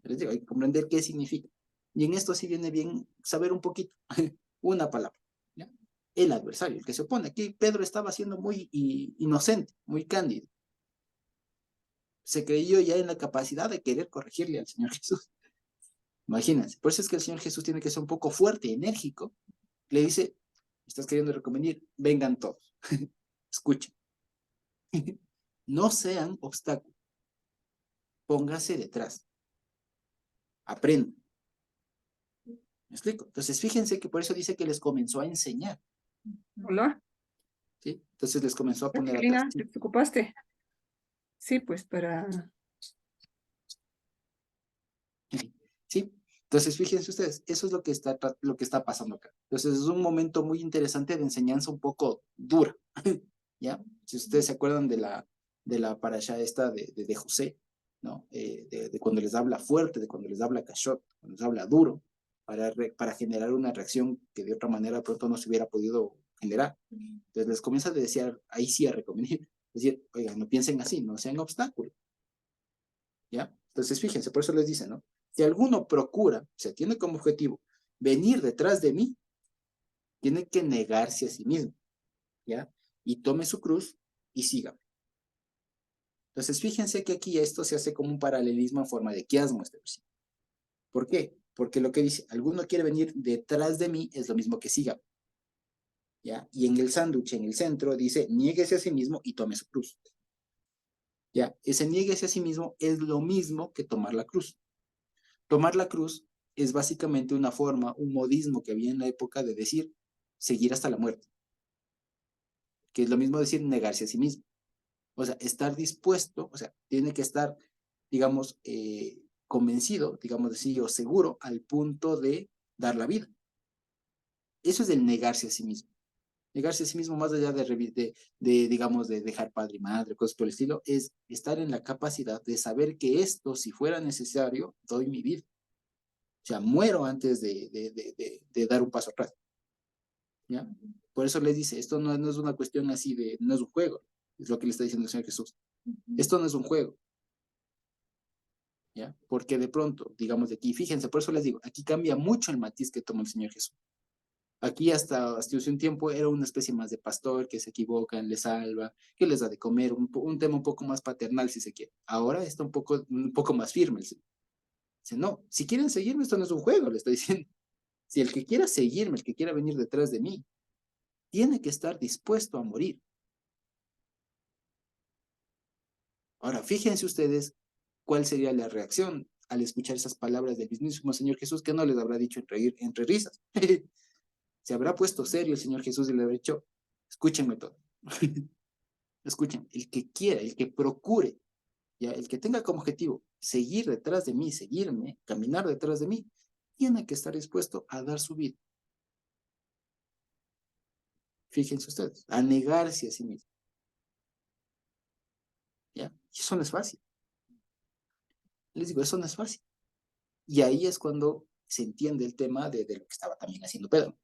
[SPEAKER 1] Les digo, hay que comprender qué significa. Y en esto sí viene bien saber un poquito, una palabra, ¿ya? El adversario, el que se opone. Aquí Pedro estaba siendo muy inocente, muy cándido. Se creyó ya en la capacidad de querer corregirle al Señor Jesús. Imagínense, por eso es que el Señor Jesús tiene que ser un poco fuerte, enérgico. Le dice, estás queriendo reconvenir, vengan todos, escuchen. No sean obstáculos, póngase detrás, aprendan. ¿Me explico? Entonces, fíjense que por eso dice que les comenzó a enseñar,
[SPEAKER 5] Hola,
[SPEAKER 1] ¿sí? Entonces les comenzó a poner atrás.
[SPEAKER 5] Angelina, ¿te preocupaste? Sí, pues
[SPEAKER 1] ¿Sí? Entonces, fíjense ustedes, eso es lo que está pasando acá. Entonces, es un momento muy interesante de enseñanza un poco dura, ¿ya? Si ustedes se acuerdan de la parasha esta de José, ¿no? De cuando les habla fuerte, de cuando les habla cachot, cuando les habla duro, para generar una reacción que de otra manera pronto no se hubiera podido generar. Entonces, les comienza a decir, ahí sí a recomendar, decir, oigan, no piensen así, no sean obstáculos, ¿ya? Entonces, fíjense, por eso les dice, ¿no? Si alguno procura, o sea, tiene como objetivo venir detrás de mí, tiene que negarse a sí mismo, ¿ya? Y tome su cruz y sígame. Entonces, fíjense que aquí esto se hace como un paralelismo en forma de quiasmo este versículo. ¿Por qué? Porque lo que dice, alguno quiere venir detrás de mí, es lo mismo que sígame, ¿ya? Y en el sándwich, en el centro, dice, niéguese a sí mismo y tome su cruz. ¿Ya? Ese niéguese a sí mismo es lo mismo que tomar la cruz. Tomar la cruz es básicamente una forma, un modismo que había en la época de decir seguir hasta la muerte, que es lo mismo decir negarse a sí mismo. O sea, estar dispuesto, o sea, tiene que estar, digamos, convencido, digamos así, o seguro al punto de dar la vida. Eso es el negarse a sí mismo. Negarse a sí mismo, más allá digamos, de dejar padre y madre, cosas por el estilo, es estar en la capacidad de saber que esto, si fuera necesario, doy mi vida. O sea, muero antes de dar un paso atrás. ¿Ya? Por eso les dice, esto no es una cuestión así de, no es un juego, es lo que le está diciendo el Señor Jesús. Esto no es un juego. ¿Ya? Porque de pronto, digamos de aquí, fíjense, por eso les digo, aquí cambia mucho el matiz que toma el Señor Jesús. Aquí hasta hace un tiempo era una especie más de pastor que se equivocan, les salva, que les da de comer, un tema un poco más paternal si se quiere. Ahora está un poco más firme. Dice, no, si quieren seguirme, esto no es un juego, le estoy diciendo. Si el que quiera seguirme, el que quiera venir detrás de mí, tiene que estar dispuesto a morir. Ahora, fíjense ustedes cuál sería la reacción al escuchar esas palabras del mismísimo Señor Jesús, que no les habrá dicho entre risas. Se habrá puesto serio el Señor Jesús y le habrá dicho, escúchenme todo. Escuchen, el que quiera, el que procure, ya, el que tenga como objetivo seguir detrás de mí, seguirme, caminar detrás de mí, tiene que estar dispuesto a dar su vida. Fíjense ustedes, a negarse a sí mismo. ¿Ya? Y eso no es fácil. Les digo, eso no es fácil. Y ahí es cuando se entiende el tema de lo que estaba también haciendo Pedro.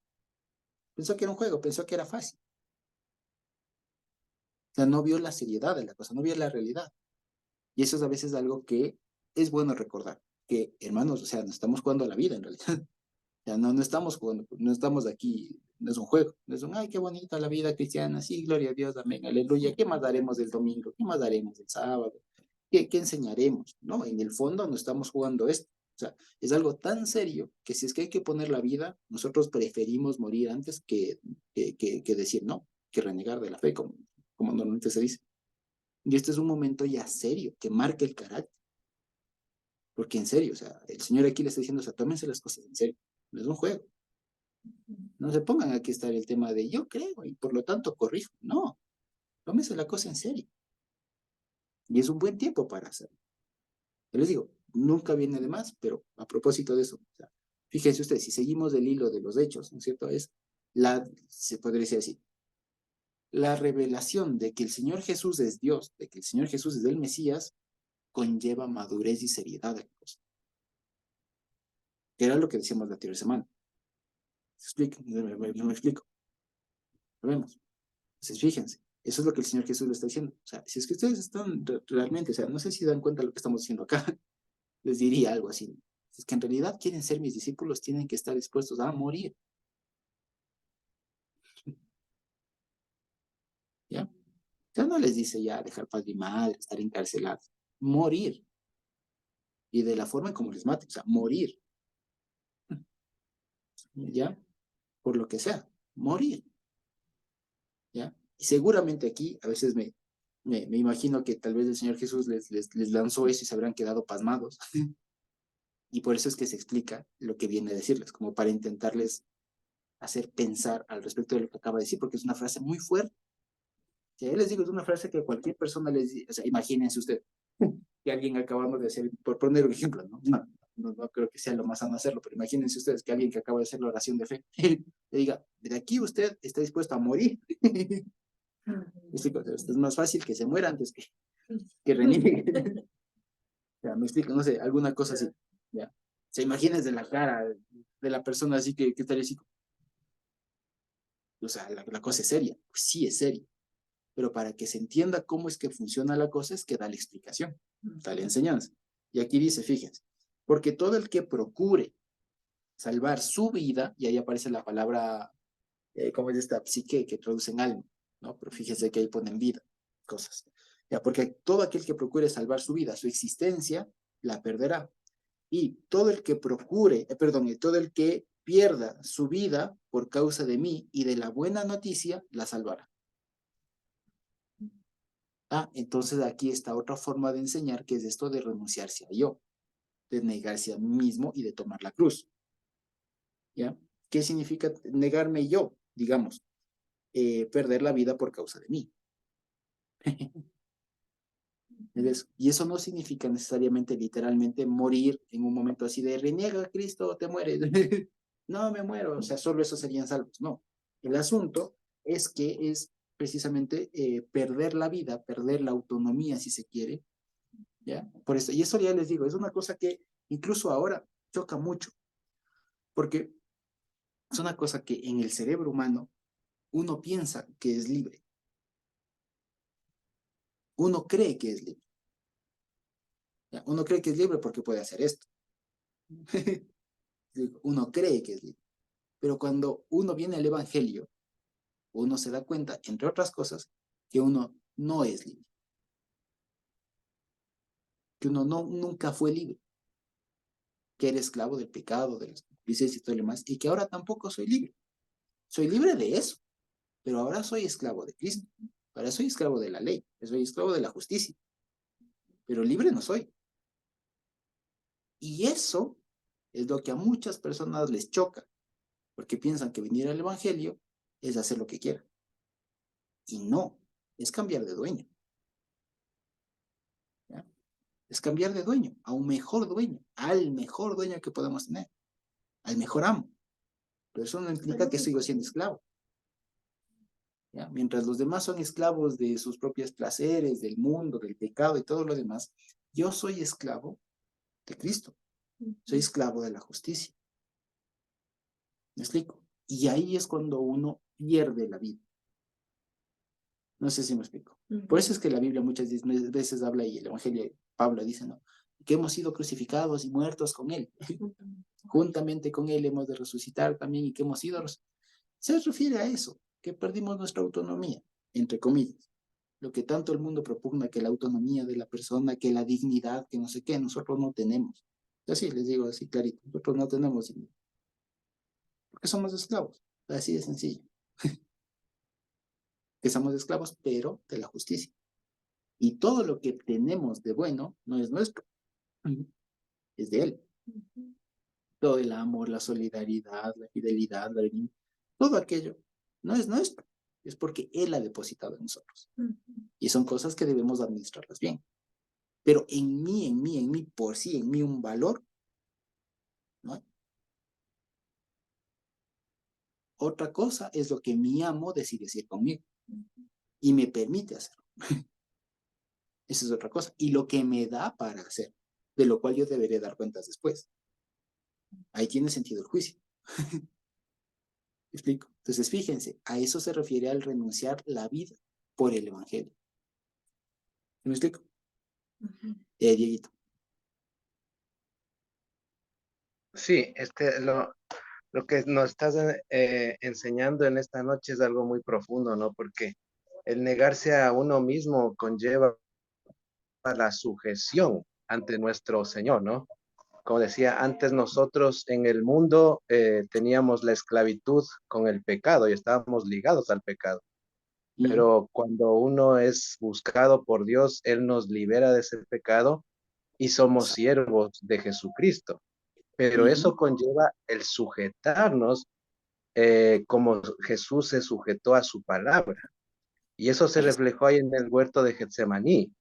[SPEAKER 1] Pensó que era un juego, pensó que era fácil. O sea, no vio la seriedad de la cosa, no vio la realidad. Y eso es a veces algo que es bueno recordar, que hermanos, o sea, nos estamos jugando a la vida en realidad. O sea, no estamos jugando, no estamos aquí, no es un juego, no es un, ay, qué bonita la vida cristiana, sí, gloria a Dios, amén, aleluya, ¿qué más daremos del domingo? ¿Qué más daremos del sábado? ¿Qué enseñaremos? No, en el fondo no estamos jugando esto. O sea, es algo tan serio que si es que hay que poner la vida, nosotros preferimos morir antes que decir no, que renegar de la fe, como normalmente se dice. Y este es un momento ya serio, que marca el carácter. Porque en serio, o sea, el Señor aquí le está diciendo, o sea, tómense las cosas en serio. No es un juego. No se pongan aquí a estar el tema de yo creo y por lo tanto corrijo. No, tómense la cosa en serio. Y es un buen tiempo para hacerlo. Yo les digo, nunca viene de más, pero a propósito de eso, o sea, fíjense ustedes, si seguimos el hilo de los hechos, ¿no es cierto? Se podría decir así, la revelación de que el Señor Jesús es Dios, de que el Señor Jesús es el Mesías, conlleva madurez y seriedad de la cosa. Que era lo que decíamos la anterior semana. Me explico. Lo vemos. Entonces, fíjense, eso es lo que el Señor Jesús le está diciendo. O sea, si es que ustedes están realmente, o sea, no sé si dan cuenta de lo que estamos diciendo acá, les diría algo así. Si es que en realidad quieren ser mis discípulos, tienen que estar dispuestos a morir. ¿Ya? Ya no les dice ya dejar padre y madre, estar encarcelados. Morir. Y de la forma como les mate, o sea, morir. ¿Ya? Por lo que sea, morir. ¿Ya? Y seguramente aquí, a veces me imagino que tal vez el Señor Jesús les lanzó eso y se habrán quedado pasmados. Y por eso es que se explica lo que viene a decirles, como para intentarles hacer pensar al respecto de lo que acaba de decir, porque es una frase muy fuerte. Si a les digo, es una frase que cualquier persona les dice, o sea, imagínense usted que alguien acabamos de hacer, por poner un ejemplo, no creo que sea lo más sano hacerlo, pero imagínense ustedes que alguien que acaba de hacer la oración de fe le diga, de aquí usted está dispuesto a morir. Me explico, es más fácil que se muera antes que reniegue. Ya, me explico, no sé, alguna cosa así. Ya. Se imagínense la cara de la persona así que estaría así. O sea, la cosa es seria. Pues sí, es seria. Pero para que se entienda cómo es que funciona la cosa es que da la explicación, da la enseñanza. Y aquí dice, fíjense, porque todo el que procure salvar su vida, y ahí aparece la palabra, ¿cómo es esta? Psique, que traduce en alma, ¿no? Pero fíjense que ahí ponen vida, cosas. Ya, porque todo aquel que procure salvar su vida, su existencia, la perderá. Y todo el que procure, y todo el que pierda su vida por causa de mí y de la buena noticia, la salvará. Ah, entonces aquí está otra forma de enseñar que es esto de renunciarse a yo. de negarse a mí mismo y de tomar la cruz. ¿Ya? ¿Qué significa negarme yo? Digamos, perder la vida por causa de mí. ¿Ves? Y eso no significa necesariamente, literalmente, morir en un momento así de reniega a Cristo, te mueres. No me muero, o sea, solo esos serían salvos. No. El asunto es que es precisamente perder la vida, perder la autonomía, si se quiere, ¿ya? Por eso, y eso ya les digo, es una cosa que incluso ahora choca mucho, porque es una cosa que en el cerebro humano uno piensa que es libre, uno cree que es libre, ¿ya? Uno cree que es libre porque puede hacer esto, uno cree que es libre, pero cuando uno viene al evangelio, uno se da cuenta, entre otras cosas, que uno no es libre, que uno no, nunca fue libre, que era esclavo del pecado, de los vicios y todo lo demás, y que ahora tampoco soy libre. Soy libre de eso, pero ahora soy esclavo de Cristo, ahora soy esclavo de la ley, soy esclavo de la justicia, pero libre no soy. Y eso es lo que a muchas personas les choca, porque piensan que venir al evangelio es hacer lo que quieran. Y no, es cambiar de dueño. ¿Ya? Es cambiar de dueño a un mejor dueño, al mejor dueño que podemos tener, al mejor amo. Pero eso no implica que sigo siendo esclavo. ¿Ya? Mientras los demás son esclavos de sus propios placeres, del mundo, del pecado y todo lo demás, yo soy esclavo de Cristo. Soy esclavo de la justicia. ¿Me explico? Y ahí es cuando uno pierde la vida. No sé si me explico. Por eso es que la Biblia muchas veces habla y el Evangelio de Pablo dice, ¿no? Que hemos sido crucificados y muertos con Él. Juntamente con Él hemos de resucitar también y que hemos sido... Se refiere a eso, que perdimos nuestra autonomía, entre comillas. Lo que tanto el mundo propugna, que la autonomía de la persona, que la dignidad, que no sé qué, nosotros no tenemos. Así les digo, así clarito, nosotros no tenemos dignidad. Porque somos esclavos, así de sencillo. Que somos esclavos, pero de la justicia. Y todo lo que tenemos de bueno no es nuestro, es de Él. Todo el amor, la solidaridad, la fidelidad, todo aquello no es nuestro, es porque Él ha depositado en nosotros. Y son cosas que debemos administrarlas bien. Pero en mí, por sí, en mí un valor, ¿no? Otra cosa es lo que mi amo decide hacer conmigo y me permite hacerlo. Esa es otra cosa. Y lo que me da para hacer, de lo cual yo deberé dar cuentas después. Ahí tiene sentido el juicio. ¿Me explico? Entonces, fíjense, a eso se refiere al renunciar la vida por el Evangelio. ¿Me explico? Dieguito.
[SPEAKER 4] Sí, lo que nos estás enseñando en esta noche es algo muy profundo, ¿no? Porque el negarse a uno mismo conlleva la sujeción ante nuestro Señor, ¿no? Como decía, antes nosotros en el mundo teníamos la esclavitud con el pecado y estábamos ligados al pecado. Pero cuando uno es buscado por Dios, Él nos libera de ese pecado y somos siervos de Jesucristo. Pero eso conlleva el sujetarnos como Jesús se sujetó a su palabra. Y eso se reflejó ahí en el huerto de Getsemaní.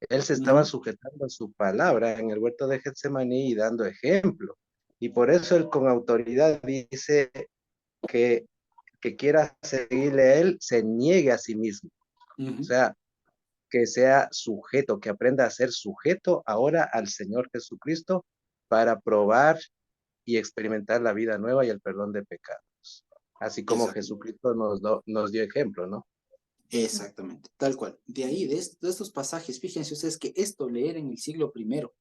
[SPEAKER 4] Él se estaba sujetando a su palabra en el huerto de Getsemaní y dando ejemplo. Y por eso él con autoridad dice que quiera seguirle a él, se niegue a sí mismo. O sea, que sea sujeto, que aprenda a ser sujeto ahora al Señor Jesucristo para probar y experimentar la vida nueva y el perdón de pecados. Así como Jesucristo nos dio ejemplo, ¿no?
[SPEAKER 1] Exactamente, tal cual. De ahí, de estos pasajes, fíjense ustedes que esto leer en el siglo primero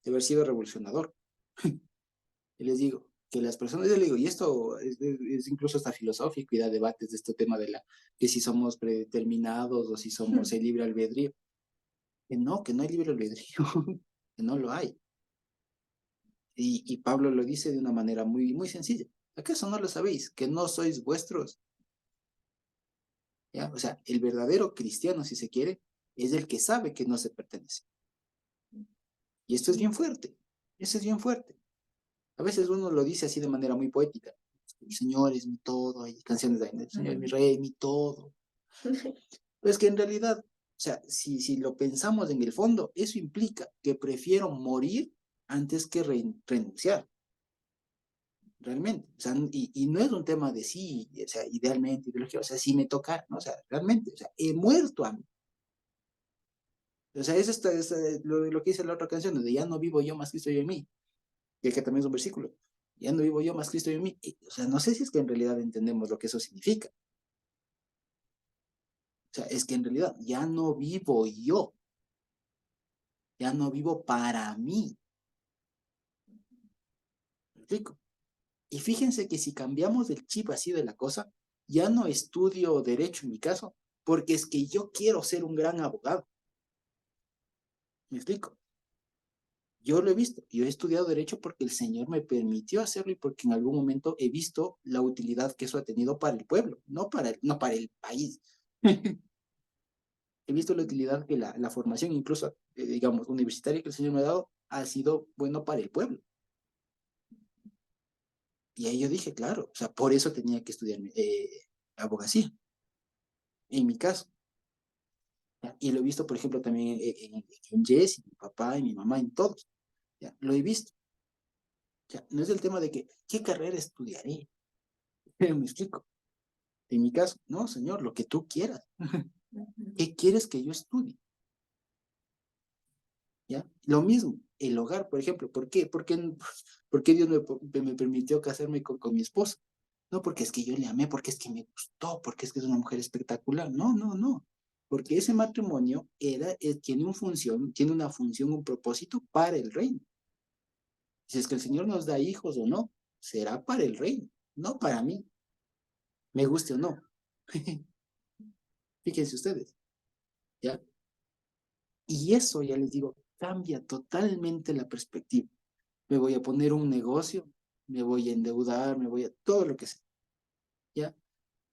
[SPEAKER 1] debe haber sido revolucionador. Y les digo, que las personas, yo le digo, y esto es incluso hasta filosófico y da debates de este tema de que si somos predeterminados o si somos el libre albedrío. Que no hay libre albedrío, que no lo hay. Y Pablo lo dice de una manera muy, muy sencilla. ¿Acaso no lo sabéis? Que no sois vuestros. ¿Ya? O sea, el verdadero cristiano, si se quiere, es el que sabe que no se pertenece. Y esto es bien fuerte. Eso es bien fuerte. A veces uno lo dice así de manera muy poética. Mi Señor es mi todo, hay canciones de el Señor es mi rey, mi todo. Pero es que en realidad, o sea, si lo pensamos en el fondo, eso implica que prefiero morir antes que renunciar, realmente. O sea, y no es un tema de sí, o sea, idealmente, ideología, o sea, si me toca, ¿no? O sea, realmente, o sea, he muerto a mí. O sea, lo que dice la otra canción, donde ya no vivo yo, más Cristo vive en mí, que también es un versículo. Ya no vivo yo, más Cristo vive en mí. O sea, no sé si es que en realidad entendemos lo que eso significa. O sea, es que en realidad ya no vivo yo, ya no vivo para mí. ¿Me explico? Y fíjense que si cambiamos el chip así de la cosa, ya no estudio derecho en mi caso, porque es que yo quiero ser un gran abogado. ¿Me explico? Yo lo he visto, yo he estudiado derecho porque el Señor me permitió hacerlo y porque en algún momento he visto la utilidad que eso ha tenido para el pueblo, no para el país. He visto la utilidad que la formación, incluso, digamos, universitaria que el Señor me ha dado, ha sido bueno para el pueblo. Y ahí yo dije, claro, o sea, por eso tenía que estudiar abogacía, en mi caso. ¿Ya? Y lo he visto, por ejemplo, también en Jess, mi papá y mi mamá, en todos. ¿Ya? Lo he visto. ¿Ya? No es el tema de que, ¿qué carrera estudiaré? Me explico. En mi caso, no, señor, lo que tú quieras. ¿Qué quieres que yo estudie? ¿Ya? Lo mismo, el hogar, por ejemplo. ¿Por qué? ¿Por qué Dios me permitió casarme con mi esposa? No porque es que yo le amé, porque es que me gustó, porque es que es una mujer espectacular. No, no, no. Porque ese matrimonio tiene una función, un propósito para el reino. Si es que el Señor nos da hijos o no, será para el reino, no para mí, me guste o no. Fíjense ustedes, ¿ya? Y eso, ya les digo, cambia totalmente la perspectiva. Me voy a poner un negocio, me voy a endeudar, me voy a todo lo que sea, ¿ya?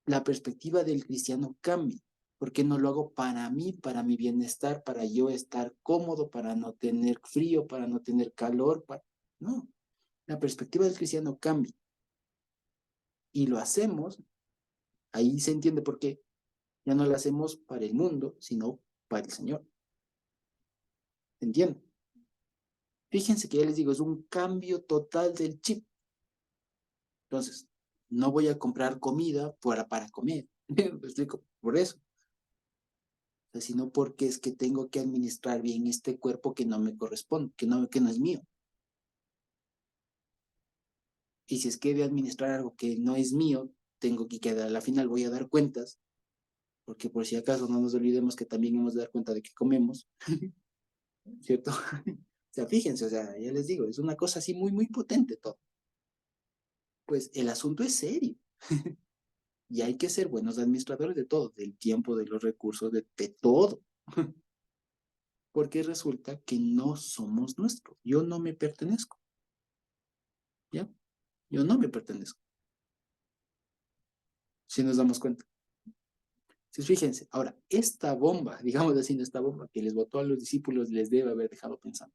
[SPEAKER 1] La perspectiva del cristiano cambia, porque no lo hago para mí, para mi bienestar, para yo estar cómodo, para no tener frío, para no tener calor, no, la perspectiva del cristiano cambia y lo hacemos, ahí se entiende por qué, ya no lo hacemos para el mundo, sino para el Señor. ¿Entienden? Fíjense que ya les digo, es un cambio total del chip. Entonces, no voy a comprar comida para comer. ¿Me explico? Por eso. O sea, sino porque es que tengo que administrar bien este cuerpo que no me corresponde, que no es mío. Y si es que he de administrar algo que no es mío, tengo que a la final voy a dar cuentas, porque por si acaso no nos olvidemos que también hemos de dar cuenta de que comemos, ¿cierto? O sea, fíjense, o sea, ya les digo, es una cosa así muy, muy potente todo. Pues el asunto es serio. Y hay que ser buenos administradores de todo, del tiempo, de los recursos, de todo. Porque resulta que no somos nuestros. Yo no me pertenezco, ¿ya? Yo no me pertenezco, si nos damos cuenta. Entonces, fíjense, ahora, esta bomba, digamos así, esta bomba que les botó a los discípulos les debe haber dejado pensando.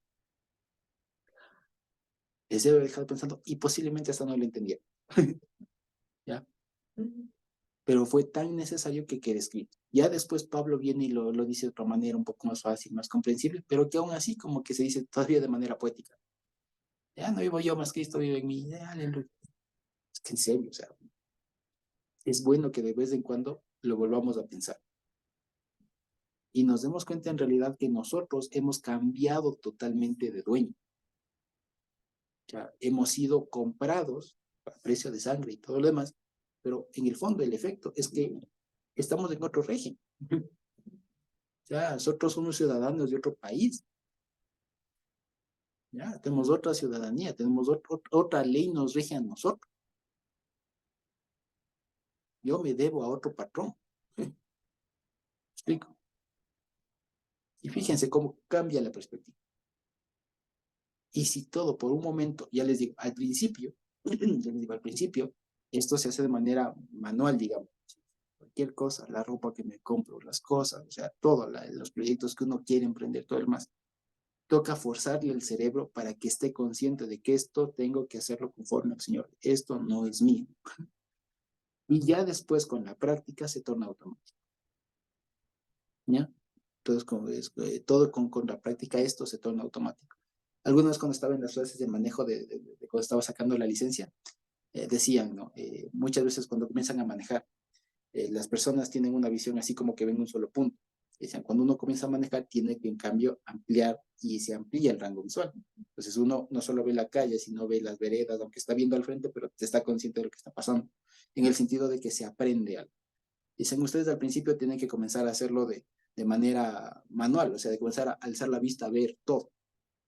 [SPEAKER 1] Les debe haber dejado pensando y posiblemente hasta no lo entendieron. ¿Ya? Pero fue tan necesario que quede escrito. Ya después Pablo viene y lo dice de otra manera un poco más fácil, más comprensible, pero que aún así como que se dice todavía de manera poética. Ya no vivo yo, más Cristo vive en mí. Aleluya. Es que en serio, o sea, es bueno que de vez en cuando lo volvamos a pensar. Y nos demos cuenta en realidad que nosotros hemos cambiado totalmente de dueño. O sea, hemos sido comprados a precio de sangre y todo lo demás, pero en el fondo el efecto es que estamos en otro régimen. O sea, nosotros somos ciudadanos de otro país. Ya, tenemos otra ciudadanía, tenemos otra ley nos rige a nosotros. Yo me debo a otro patrón. ¿Me explico? Y fíjense cómo cambia la perspectiva. Y si todo por un momento, ya les digo, al principio, esto se hace de manera manual, digamos. Cualquier cosa, la ropa que me compro, las cosas, o sea, todo, los proyectos que uno quiere emprender, todo el más. Toca forzarle el cerebro para que esté consciente de que esto tengo que hacerlo conforme al Señor. Esto no es mío. Y ya después con la práctica se torna automático. ¿Ya? Entonces, como es, todo con la práctica esto se torna automático. Algunas cuando estaba en las clases de manejo de cuando estaba sacando la licencia, decían, ¿no? Muchas veces cuando comienzan a manejar, las personas tienen una visión así como que ven un solo punto. Decían, cuando uno comienza a manejar, tiene que en cambio ampliar y se amplía el rango visual. Entonces uno no solo ve la calle, sino ve las veredas, aunque está viendo al frente, pero está consciente de lo que está pasando, en el sentido de que se aprende algo. Dicen ustedes al principio tienen que comenzar a hacerlo de manera manual, o sea, de comenzar a alzar la vista, a ver todo.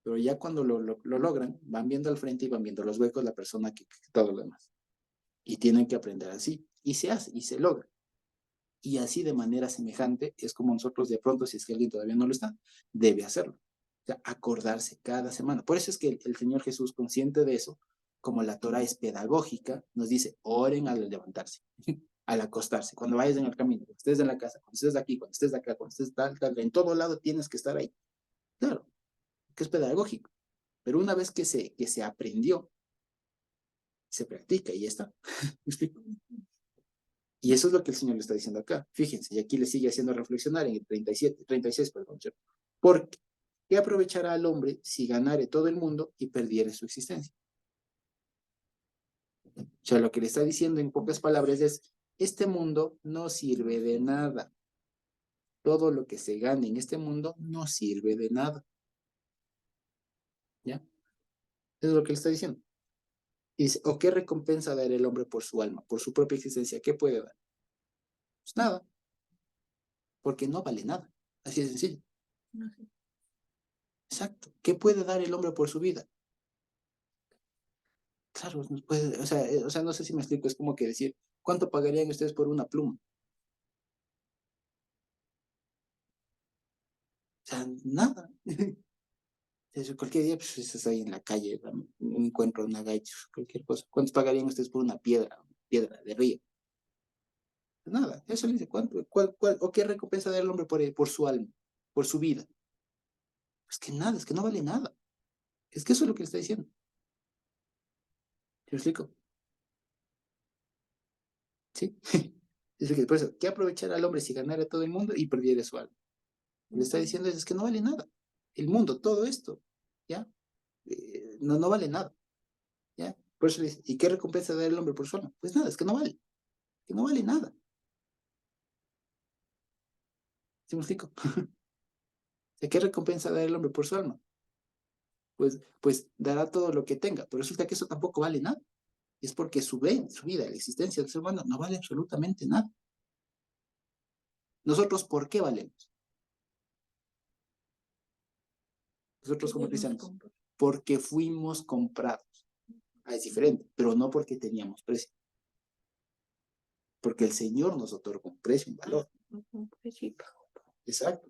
[SPEAKER 1] Pero ya cuando lo logran, van viendo al frente y van viendo los huecos, la persona que todo lo demás. Y tienen que aprender así. Y se hace, y se logra. Y así de manera semejante es como nosotros de pronto, si es que alguien todavía no lo está, debe hacerlo. O sea, acordarse cada semana. Por eso es que el Señor Jesús, consciente de eso, como la Torah es pedagógica, nos dice, oren al levantarse, al acostarse, cuando vayas en el camino, cuando estés en la casa, cuando estés de aquí, cuando estés de acá, cuando estés tal, en todo lado tienes que estar ahí. Claro, que es pedagógico. Pero una vez que se aprendió, se practica y ya está. ¿Me explico? Y eso es lo que el Señor le está diciendo acá. Fíjense, y aquí le sigue haciendo reflexionar en el 36, perdón, ¿cierto? Porque, ¿qué aprovechará al hombre si ganare todo el mundo y perdiere su existencia? O sea, lo que le está diciendo en pocas palabras es, este mundo no sirve de nada. Todo lo que se gane en este mundo no sirve de nada. ¿Ya? Eso es lo que le está diciendo. Y dice, ¿o qué recompensa dará el hombre por su alma, por su propia existencia? ¿Qué puede dar? Pues nada, porque no vale nada. Así de sencillo. Exacto. ¿Qué puede dar el hombre por su vida? Claro, puede, o sea, no sé si me explico, es como que decir, ¿cuánto pagarían ustedes por una pluma? O sea, nada. Cualquier día, pues estás ahí en la calle, un encuentro, una gaita, cualquier cosa. ¿Cuántos pagarían ustedes por una piedra de río? Nada. Eso le dice, ¿cuánto, o qué recompensa da el hombre por su alma, por su vida? Es que nada, es que no vale nada. Es que eso es lo que le está diciendo. ¿Sí me explico? ¿Sí? Dice que por eso, ¿qué aprovechará al hombre si ganara todo el mundo y perdiera su alma? Le está diciendo es que no vale nada. El mundo, todo esto, ¿ya? No vale nada, ¿ya? Por eso le dice, ¿y qué recompensa da el hombre por su alma? Pues nada, es que no vale nada. ¿Sí me explico? ¿Qué recompensa da el hombre por su alma? Pues dará todo lo que tenga, pero resulta que eso tampoco vale nada. Es porque su vida, la existencia del ser humano no vale absolutamente nada. Nosotros, ¿por qué valemos? Nosotros como cristianos, porque fuimos comprados. Ah, es diferente, pero no porque teníamos precio. Porque el Señor nos otorgó un precio, un valor. Exacto.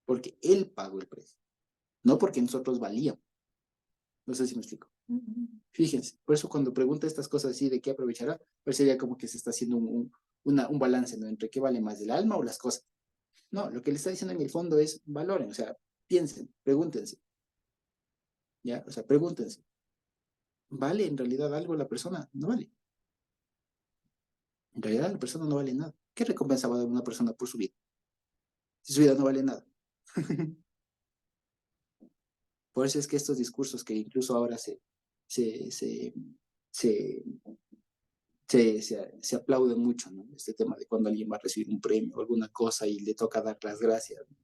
[SPEAKER 1] Porque Él pagó el precio. No porque nosotros valíamos. No sé si me explico. Fíjense, por eso cuando pregunta estas cosas así de qué aprovechará, pues sería como que se está haciendo un balance, ¿no? Entre qué vale más, el alma o las cosas. No, lo que le está diciendo en el fondo es valoren, o sea, piensen, pregúntense. ¿Ya? O sea, pregúntense. ¿Vale en realidad algo la persona? No vale. En realidad la persona no vale nada. ¿Qué recompensa va a dar una persona por su vida? Si su vida no vale nada. Por eso es que estos discursos que incluso ahora se, se, se, se aplauden mucho, ¿no? Este tema de cuando alguien va a recibir un premio o alguna cosa y le toca dar las gracias, ¿no?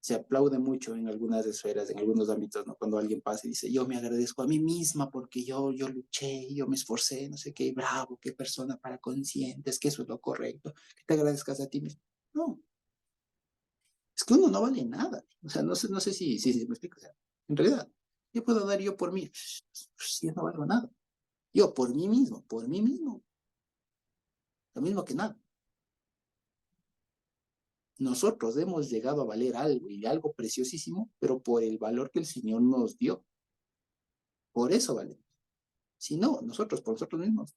[SPEAKER 1] Se aplaude mucho en algunas esferas, en algunos ámbitos, ¿no? Cuando alguien pasa y dice, yo me agradezco a mí misma porque yo luché, yo me esforcé, no sé qué, bravo, qué persona para conscientes, que eso es lo correcto, que te agradezcas a ti mismo. No, es que uno no vale nada. O sea, no sé si me explico. O sea, en realidad, ¿qué puedo dar yo por mí? Pues, yo no valgo nada. Yo por mí mismo, lo mismo que nada. Nosotros hemos llegado a valer algo y algo preciosísimo, pero por el valor que el Señor nos dio. Por eso vale. Si no, nosotros por nosotros mismos.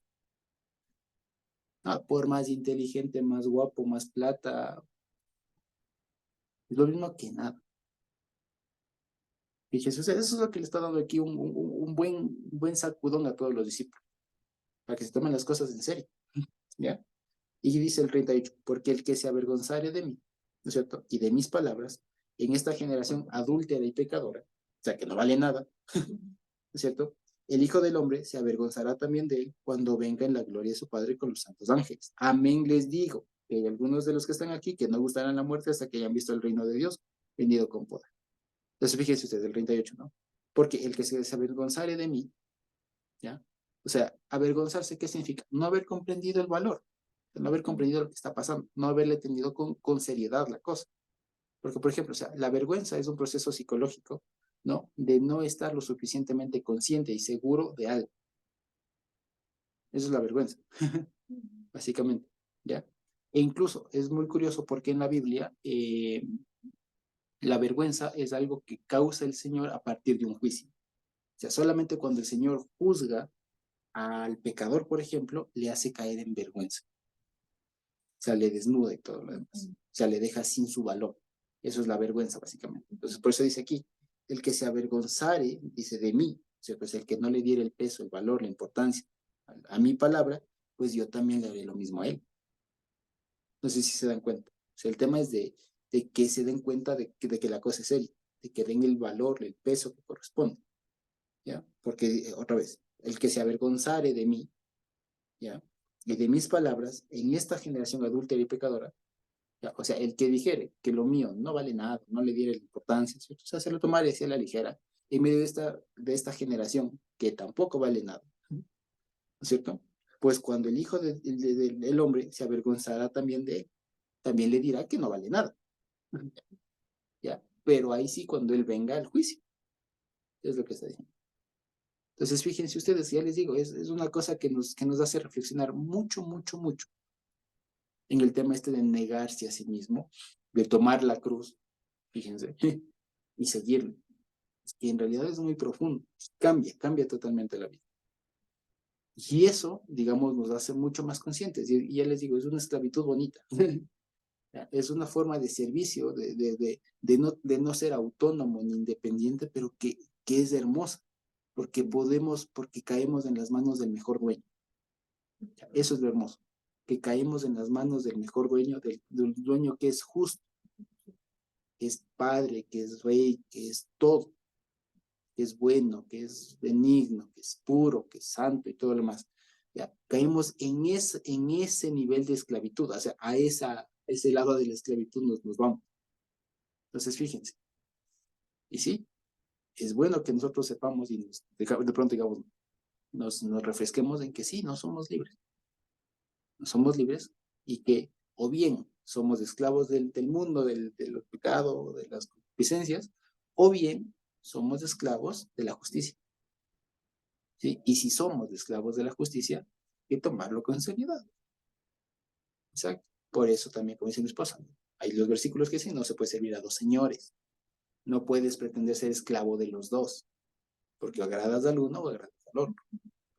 [SPEAKER 1] Ah, por más inteligente, más guapo, más plata, es lo mismo que nada. Fíjense, eso es lo que le está dando aquí un buen sacudón a todos los discípulos, para que se tomen las cosas en serio, ¿ya? Y dice el 38, porque el que se avergonzare de mí, ¿no es cierto? Y de mis palabras, en esta generación adúltera y pecadora, o sea, que no vale nada, ¿no es cierto? El Hijo del Hombre se avergonzará también de él cuando venga en la gloria de su Padre con los santos ángeles. Amén les digo, que hay algunos de los que están aquí que no gustarán la muerte hasta que hayan visto el reino de Dios venido con poder. Entonces, fíjense ustedes, el 38, ¿no? Porque el que se avergonzare de mí, ¿ya? O sea, avergonzarse, ¿qué significa? No haber comprendido el valor, no haber comprendido lo que está pasando, no haberle tenido con seriedad la cosa. Porque, por ejemplo, o sea, la vergüenza es un proceso psicológico, ¿no? De no estar lo suficientemente consciente y seguro de algo. Eso es la vergüenza, básicamente, ¿ya? E incluso es muy curioso porque en la Biblia la vergüenza es algo que causa el Señor a partir de un juicio. O sea, solamente cuando el Señor juzga al pecador, por ejemplo, le hace caer en vergüenza. O sea, le desnuda y todo lo demás. O sea, le deja sin su valor. Eso es la vergüenza, básicamente. Entonces, por eso dice aquí, el que se avergonzare, dice, de mí, o sea, pues el que no le diera el peso, el valor, la importancia a mi palabra, pues yo también le haré lo mismo a él. No sé si se dan cuenta. O sea, el tema es de que se den cuenta de que la cosa es seria, de que den el valor, el peso que corresponde. ¿Ya? Porque, otra vez, el que se avergonzare de mí, ¿ya? Y de mis palabras, en esta generación adúltera y pecadora, ¿ya? O sea, el que dijere que lo mío no vale nada, no le diera la importancia, ¿cierto? O sea, se lo tomaría así a la ligera, en medio de esta generación que tampoco vale nada, ¿no es cierto? Pues cuando el Hijo del Hombre se avergonzará también de él, también le dirá que no vale nada, ¿ya? Pero ahí sí, cuando él venga al juicio, es lo que está diciendo. Entonces, fíjense ustedes, ya les digo, es una cosa que nos hace reflexionar mucho, mucho, mucho en el tema este de negarse a sí mismo, de tomar la cruz, fíjense, y seguirlo. Es que en realidad es muy profundo, cambia totalmente la vida. Y eso, digamos, nos hace mucho más conscientes. Y ya les digo, es una esclavitud bonita. Es una forma de servicio, de no ser autónomo ni independiente, pero que es hermosa, porque caemos en las manos del mejor dueño. Eso es lo hermoso, que caemos en las manos del mejor dueño, del dueño que es justo, que es padre, que es rey, que es todo, que es bueno, que es benigno, que es puro, que es santo y todo lo demás. Ya, caemos en ese nivel de esclavitud, o sea, a ese lado de la esclavitud nos vamos. Entonces, fíjense. Y sí, es bueno que nosotros sepamos y de pronto, digamos, nos refresquemos en que sí, no somos libres. No somos libres y que o bien somos esclavos del mundo, del pecado, de las concupiscencias, o bien somos esclavos de la justicia. ¿Sí? Y si somos esclavos de la justicia, hay que tomarlo con seriedad. Exacto. Por eso también, como dice mi esposa, hay los versículos que dicen, no se puede servir a dos señores. No puedes pretender ser esclavo de los dos, porque agradas al uno o agradas al otro.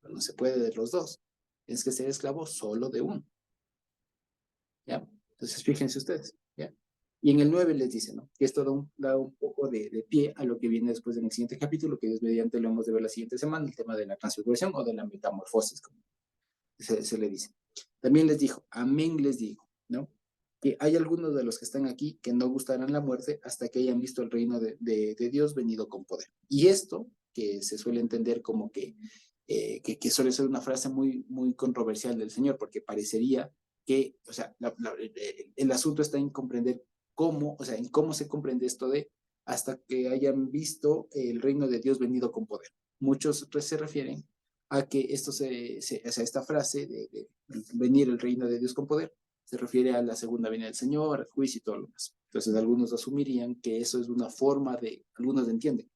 [SPEAKER 1] Pero no se puede de los dos. Tienes que ser esclavo solo de uno. ¿Ya? Entonces, fíjense ustedes, ¿ya? Y en el 9 les dice, ¿no? Que esto da un poco de pie a lo que viene después en el siguiente capítulo, que Dios mediante lo hemos de ver la siguiente semana, el tema de la transfiguración o de la metamorfosis, como se le dice. También les dijo, amén les digo, ¿no? Que hay algunos de los que están aquí que no gustarán la muerte hasta que hayan visto el reino de Dios venido con poder. Y esto, que se suele entender como que suele ser una frase muy, muy controversial del Señor, porque parecería que, o sea, el asunto está en comprender cómo, o sea, en cómo se comprende esto de hasta que hayan visto el reino de Dios venido con poder. Muchos se refieren a que esto o sea, esta frase de venir el reino de Dios con poder se refiere a la segunda venida del Señor, al juicio y todo lo demás. Entonces, algunos asumirían que eso es una forma algunos entienden,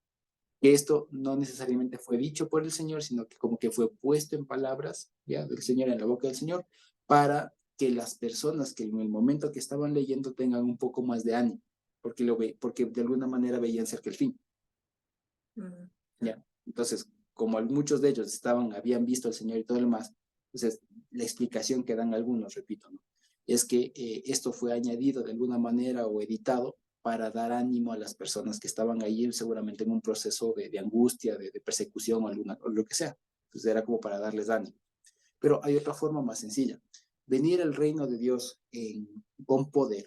[SPEAKER 1] que esto no necesariamente fue dicho por el Señor, sino que como que fue puesto en palabras, ¿ya? Del Señor, en la boca del Señor, para que las personas que en el momento que estaban leyendo tengan un poco más de ánimo, porque de alguna manera veían cerca el fin. ¿Ya? Entonces, como muchos de ellos habían visto al Señor y todo lo demás, entonces la explicación que dan algunos, repito, ¿no? Es que esto fue añadido de alguna manera o editado para dar ánimo a las personas que estaban ahí seguramente en un proceso de angustia, de persecución o lo que sea. Entonces era como para darles ánimo. Pero hay otra forma más sencilla. Venir el reino de Dios con poder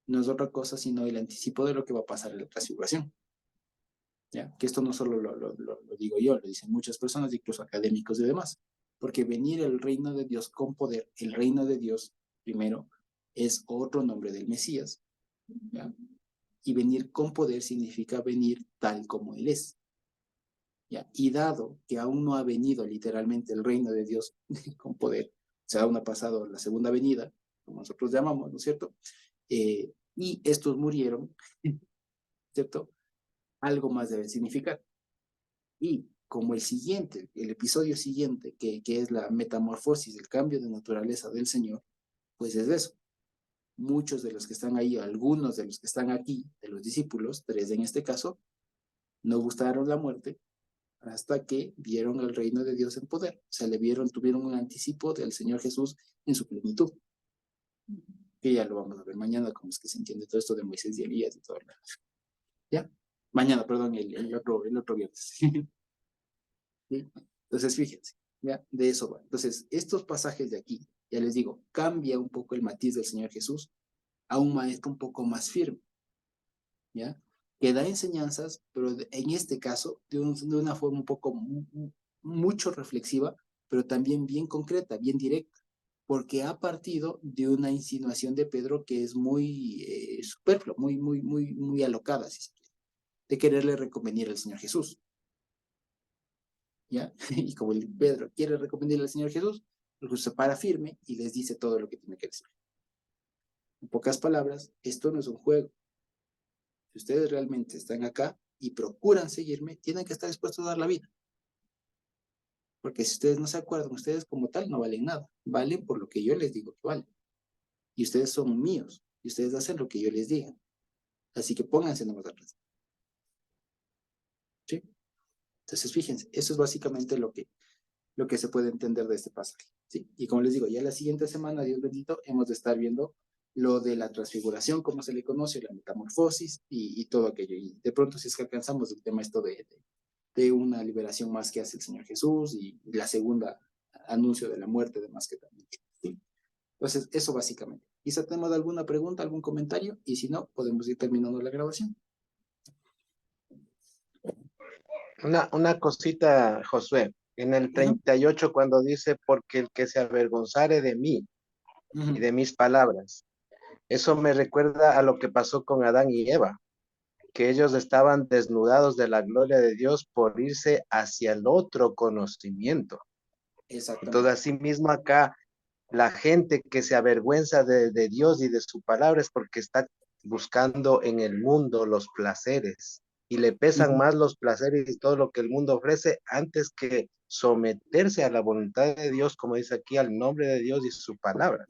[SPEAKER 1] no es otra cosa sino el anticipo de lo que va a pasar en la transfiguración. ¿Ya? Que esto no solo lo digo yo, lo dicen muchas personas, incluso académicos y demás. Porque venir el reino de Dios con poder, el reino de Dios, primero, es otro nombre del Mesías. ¿Ya? Y venir con poder significa venir tal como Él es. ¿Ya? Y dado que aún no ha venido literalmente el reino de Dios con poder, o sea, aún ha pasado la segunda venida, como nosotros llamamos, ¿no es cierto? Y estos murieron, ¿cierto? Algo más debe significar. Y como el episodio siguiente, que es la metamorfosis, el cambio de naturaleza del Señor, pues es eso. Muchos de los que están ahí, algunos de los que están aquí, de los discípulos, 3 en este caso, no gustaron la muerte hasta que vieron el reino de Dios en poder. O sea, tuvieron un anticipo del Señor Jesús en su plenitud. Que ya lo vamos a ver mañana, cómo es que se entiende todo esto de Moisés y Elías y todo. ¿Ya? Mañana, perdón, el otro viernes. ¿Sí? Entonces, fíjense, ¿ya? De eso va. Entonces, estos pasajes de aquí, ya les digo, cambia un poco el matiz del Señor Jesús a un maestro un poco más firme, ¿ya? Que da enseñanzas, pero en este caso, de una forma un poco mucho reflexiva, pero también bien concreta, bien directa, porque ha partido de una insinuación de Pedro que es muy superflua, muy alocada, si se quiere, de quererle reconvenir al Señor Jesús. ¿Ya? Y como Pedro quiere recomendarle al Señor Jesús, Jesús se para firme y les dice todo lo que tiene que decir. En pocas palabras, esto no es un juego. Si ustedes realmente están acá y procuran seguirme, tienen que estar dispuestos a dar la vida. Porque si ustedes no se acuerdan, ustedes como tal no valen nada. Valen por lo que yo les digo que valen. Y ustedes son míos. Y ustedes hacen lo que yo les diga. Así que pónganse nomás atrás. ¿Sí? Entonces, fíjense, eso es básicamente lo que se puede entender de este pasaje. ¿Sí? Y como les digo, ya la siguiente semana, Dios bendito, hemos de estar viendo lo de la transfiguración, como se le conoce, la metamorfosis y todo aquello. Y de pronto, si es que alcanzamos el tema esto de una liberación más que hace el Señor Jesús y la segunda anuncio de la muerte de más que también. ¿Sí? Entonces, eso básicamente. Quizá tenemos alguna pregunta, algún comentario, y si no, podemos ir terminando la grabación.
[SPEAKER 4] Una cosita, Josué. En el 38, cuando dice, porque el que se avergonzare de mí y de mis palabras, eso me recuerda a lo que pasó con Adán y Eva, que ellos estaban desnudados de la gloria de Dios por irse hacia el otro conocimiento.
[SPEAKER 1] Exactamente.
[SPEAKER 4] Entonces, así mismo acá, la gente que se avergüenza de Dios y de su palabra es porque está buscando en el mundo los placeres y le pesan más los placeres y todo lo que el mundo ofrece antes que someterse a la voluntad de Dios, como dice aquí, al nombre de Dios y su palabra.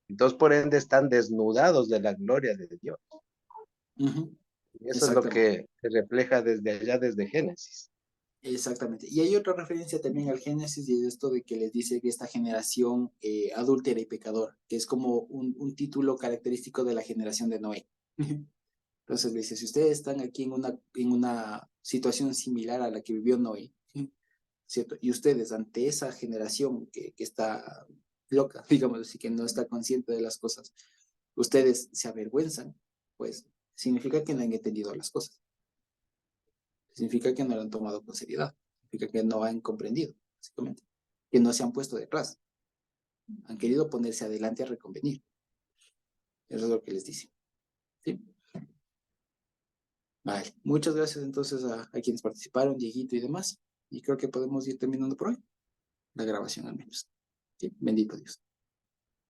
[SPEAKER 4] Entonces, por ende, están desnudados de la gloria de Dios. Y eso es lo que se refleja desde allá, desde Génesis.
[SPEAKER 1] Exactamente. Y hay otra referencia también al Génesis y es esto de que les dice que esta generación adúltera y pecadora, que es como un título característico de la generación de Noé. Entonces dice, si ustedes están aquí en una situación similar a la que vivió Noé, ¿cierto? Y ustedes ante esa generación que está loca, digamos así, que no está consciente de las cosas, ustedes se avergüenzan, pues significa que no han entendido las cosas. Significa que no lo han tomado con seriedad. Significa que no han comprendido, básicamente. Que no se han puesto detrás. Han querido ponerse adelante a reconvenir. Eso es lo que les dice. ¿Sí? Vale. Muchas gracias entonces a quienes participaron, Dieguito y demás. Y creo que podemos ir terminando por hoy. La grabación al menos. ¿Sí? Bendito Dios.